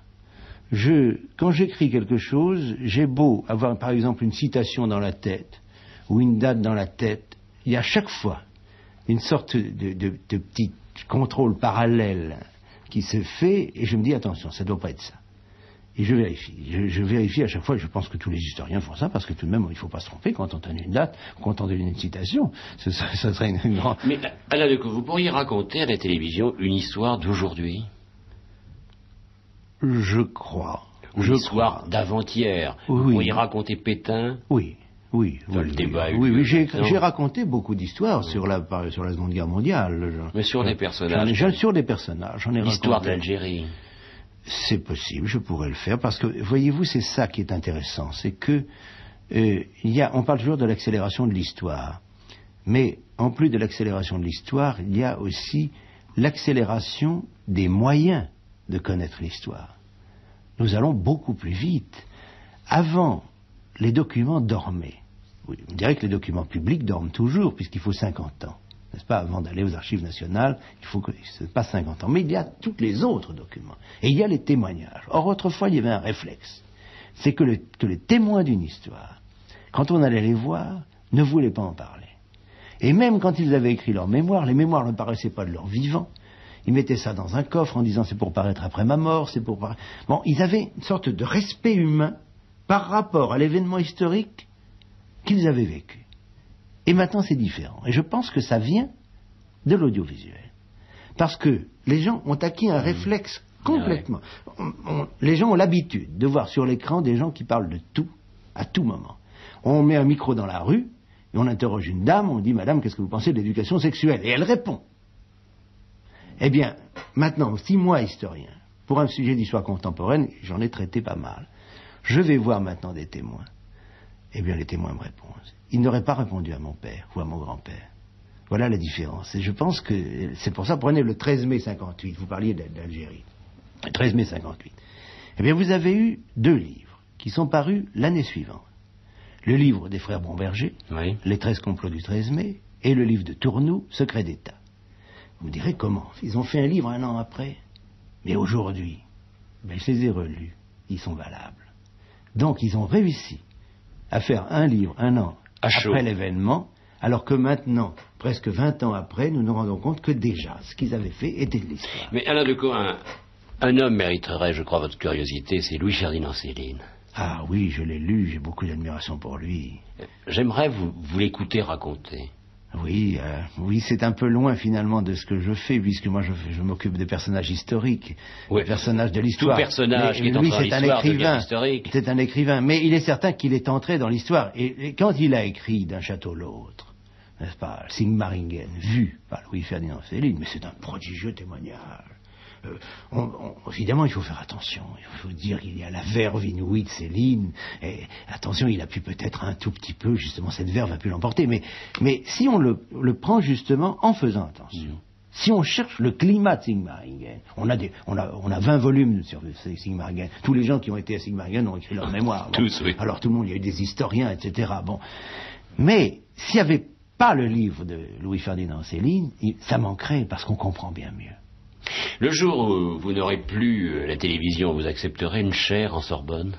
Quand j'écris quelque chose, j'ai beau avoir par exemple une citation dans la tête ou une date dans la tête, il y a à chaque fois une sorte de petit contrôle parallèle qui se fait et je me dis attention, ça ne doit pas être ça. Et je vérifie. Je vérifie à chaque fois, je pense que tous les historiens font ça, parce que tout de même, il ne faut pas se tromper quand on donne une date, quand on donne une citation. Ça serait une grande... Mais Alain Decaux, vous pourriez raconter à la télévision une histoire d'aujourd'hui? Je crois. Une histoire d'avant-hier. Oui. Vous pourriez raconter Pétain? Oui. Le débat. Oui, j'ai raconté beaucoup d'histoires sur la Seconde Guerre mondiale. Mais sur des personnages. Sur des personnages. L'histoire d'Algérie. C'est possible, je pourrais le faire, parce que, voyez-vous, c'est ça qui est intéressant, c'est que on parle toujours de l'accélération de l'histoire, mais en plus de l'accélération de l'histoire, il y a aussi l'accélération des moyens de connaître l'histoire. Nous allons beaucoup plus vite. Avant, les documents dormaient. Oui, on dirait que les documents publics dorment toujours, puisqu'il faut 50 ans. N'est-ce pas, avant d'aller aux archives nationales, il faut que ça passe 50 ans. Mais il y a tous les autres documents. Et il y a les témoignages. Or, autrefois, il y avait un réflexe. C'est que les témoins d'une histoire, quand on allait les voir, ne voulaient pas en parler. Et même quand ils avaient écrit leurs mémoires, les mémoires ne paraissaient pas de leur vivant. Ils mettaient ça dans un coffre en disant c'est pour paraître après ma mort, c'est pour paraître... Bon, ils avaient une sorte de respect humain par rapport à l'événement historique qu'ils avaient vécu. Et maintenant, c'est différent. Et je pense que ça vient de l'audiovisuel. Parce que les gens ont acquis un réflexe complètement. Les gens ont l'habitude de voir sur l'écran des gens qui parlent de tout, à tout moment. On met un micro dans la rue, et on interroge une dame, on dit « Madame, qu'est-ce que vous pensez de l'éducation sexuelle ?» Et elle répond. Eh bien, maintenant, si moi, historien, pour un sujet d'histoire contemporaine, j'en ai traité pas mal, je vais voir maintenant des témoins. Eh bien, les témoins me répondent. Ils n'auraient pas répondu à mon père ou à mon grand-père. Voilà la différence. Et je pense que c'est pour ça, prenez le 13 mai 58, vous parliez d'Algérie. Le 13 mai 58. Eh bien, vous avez eu 2 livres qui sont parus l'année suivante. Le livre des frères Bomberger, oui. Les 13 complots du 13 mai, et le livre de Tournoux, Secret d'État. Vous me direz comment? Ils ont fait un livre 1 an après. Mais aujourd'hui, ben, je les ai relus. Ils sont valables. Donc, ils ont réussi à faire un livre 1 an après l'événement, alors que maintenant, presque 20 ans après, nous nous rendons compte que déjà, ce qu'ils avaient fait était de l'histoire. Mais Alain Decaux, un homme mériterait, je crois, votre curiosité, c'est Louis-Ferdinand Céline. Ah oui, je l'ai lu, j'ai beaucoup d'admiration pour lui. J'aimerais vous l'écouter raconter. Oui, oui, c'est un peu loin finalement de ce que je fais, puisque moi je m'occupe des personnages historiques, des personnages de l'histoire. Tout personnage qui est entré dans l'histoire devient historique. C'est un écrivain, mais il est certain qu'il est entré dans l'histoire. Et quand il a écrit D'un château l'autre, n'est-ce pas, Sigmaringen, vu par Louis-Ferdinand Céline, mais c'est un prodigieux témoignage. Évidemment, il faut faire attention. Il faut dire qu'il y a la verve inouïe de Céline. Et attention, il a pu peut-être un tout petit peu, justement, cette verve a pu l'emporter. Mais si on le prend justement en faisant attention, si on cherche le climat de Sigmaringen, on a 20 volumes sur Sigmaringen. Tous les gens qui ont été à Sigmaringen ont écrit leur mémoire. Bon. Tous, oui. Alors tout le monde, il y a eu des historiens, etc. Bon. Mais s'il n'y avait pas le livre de Louis-Ferdinand Céline, ça manquerait parce qu'on comprend bien mieux. Le jour où vous n'aurez plus la télévision, vous accepterez une chaire en Sorbonne?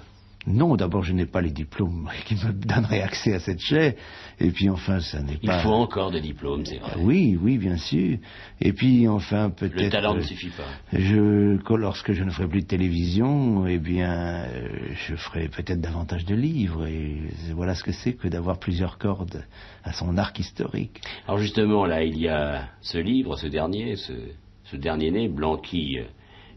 Non, d'abord je n'ai pas les diplômes qui me donneraient accès à cette chaire, et puis enfin ça n'est pas... Il faut encore des diplômes, c'est vrai. Oui, oui, bien sûr. Et puis enfin peut-être... Le talent ne suffit pas. Lorsque je ne ferai plus de télévision, eh bien je ferai peut-être davantage de livres, et voilà ce que c'est que d'avoir plusieurs cordes à son arc historique. Alors justement, là, il y a ce livre, ce dernier né, Blanqui,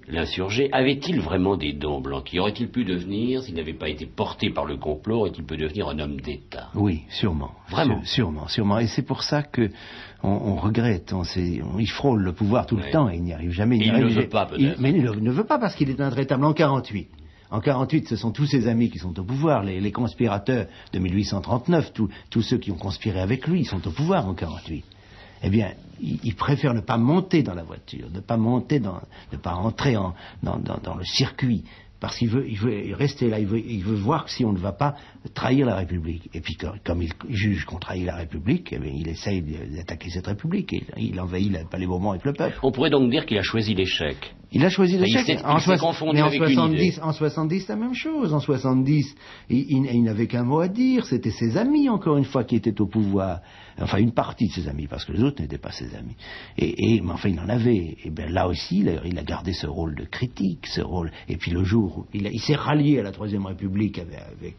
l'insurgé. Avait-il vraiment des dons, Blanqui? Aurait-il pu devenir, s'il n'avait pas été porté par le complot, aurait-il pu devenir un homme d'État? Oui, sûrement. Vraiment? Sûrement. Et c'est pour ça que on regrette. Il frôle le pouvoir tout le temps et il n'y arrive jamais. Il ne veut pas, peut-être. Mais il ne veut pas parce qu'il est intraitable. En 48. En 48, ce sont tous ses amis qui sont au pouvoir, les conspirateurs de 1839, tous ceux qui ont conspiré avec lui, ils sont au pouvoir en 48. Eh bien, il préfère ne pas monter dans la voiture, ne pas entrer dans le circuit, parce qu'il veut rester là, il veut voir si on ne va pas trahir la République. Et puis, comme il juge qu'on trahit la République, eh bien, il essaye d'attaquer cette République, et il envahit le Palais Bourbon avec le peuple. On pourrait donc dire qu'il a choisi l'échec. Il a choisi l'échec. Il s'est confondu mais avec une idée. En 70, la même chose. En 70, il n'avait qu'un mot à dire. C'était ses amis, encore une fois, qui étaient au pouvoir. Enfin, une partie de ses amis, parce que les autres n'étaient pas ses amis. Mais enfin, il en avait. Et bien là aussi, il a gardé ce rôle de critique, ce rôle. Et puis le jour où il s'est rallié à la Troisième République avec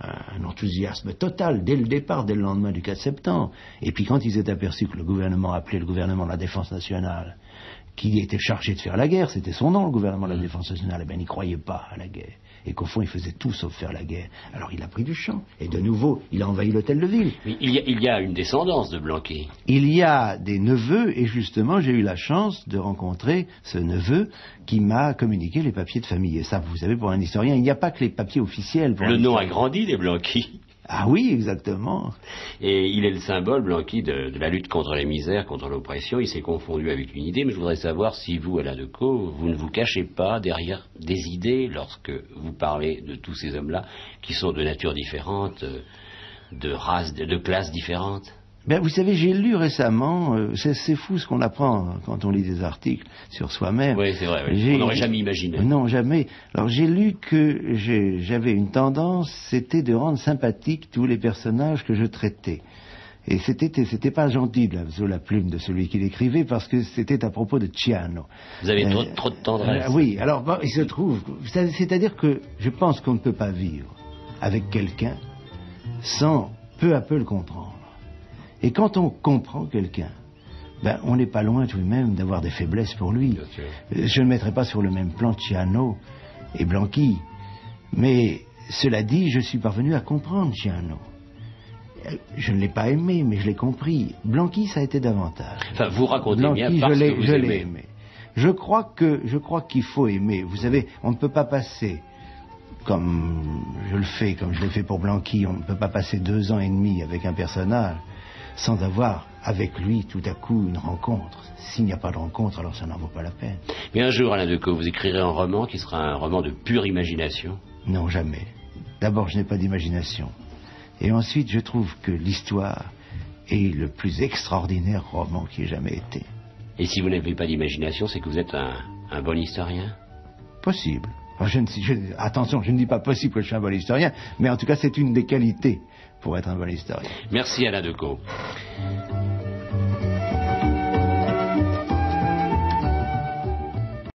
un enthousiasme total, dès le départ, dès le lendemain du 4 septembre. Et puis quand il s'est aperçu que le gouvernement appelé le gouvernement de la Défense nationale, qui était chargé de faire la guerre, c'était son nom, le gouvernement de la Défense nationale, eh bien, il n'y croyait pas à la guerre. Et qu'au fond, il faisait tout sauf faire la guerre. Alors il a pris du champ. Et de nouveau, il a envahi l'hôtel de ville. Mais il y a une descendance de Blanqui. Il y a des neveux, et justement, j'ai eu la chance de rencontrer ce neveu qui m'a communiqué les papiers de famille. Et ça, vous savez, pour un historien, il n'y a pas que les papiers officiels. Le nom a grandi des Blanqui. Ah oui, exactement. Et il est le symbole, Blanqui, de la lutte contre les misères, contre l'oppression. Il s'est confondu avec une idée, mais je voudrais savoir si vous, Alain Decaux, vous ne vous cachez pas derrière des idées lorsque vous parlez de tous ces hommes-là, qui sont de nature différente, de races, de classes différentes. Ben, vous savez, j'ai lu récemment, c'est fou ce qu'on apprend quand on lit des articles sur soi-même. Oui, c'est vrai, oui. On n'aurait jamais imaginé. Non, jamais. Alors j'ai lu que j'avais une tendance, c'était de rendre sympathiques tous les personnages que je traitais. Et c'était pas gentil sous la plume de celui qui l'écrivait, parce que c'était à propos de Ciano. Vous avez trop de tendresse. Oui, alors bon, il se trouve, c'est-à-dire que je pense qu'on ne peut pas vivre avec quelqu'un sans peu à peu le comprendre. Et quand on comprend quelqu'un, ben, on n'est pas loin tout de même d'avoir des faiblesses pour lui. Je ne mettrai pas sur le même plan Ciano et Blanqui. Mais cela dit, je suis parvenu à comprendre Ciano. Je ne l'ai pas aimé, mais je l'ai compris. Blanqui, ça a été davantage. Enfin, vous racontez Blanqui, bien parce que vous je l'ai aimé. Je crois qu'il faut aimer. Vous savez, on ne peut pas passer, comme je l'ai fait pour Blanqui, on ne peut pas passer 2 ans et demi avec un personnage sans avoir avec lui tout à coup une rencontre. S'il n'y a pas de rencontre, alors ça n'en vaut pas la peine. Mais un jour, Alain Decaux, vous écrirez un roman qui sera un roman de pure imagination? Non, jamais. D'abord, je n'ai pas d'imagination. Et ensuite, je trouve que l'histoire est le plus extraordinaire roman qui ait jamais été. Et si vous n'avez pas d'imagination, c'est que vous êtes un bon historien? Possible. Enfin, attention, je ne dis pas possible que je sois un bon historien, mais en tout cas, c'est une des qualités pour être un bon historien. Merci Alain Decaux.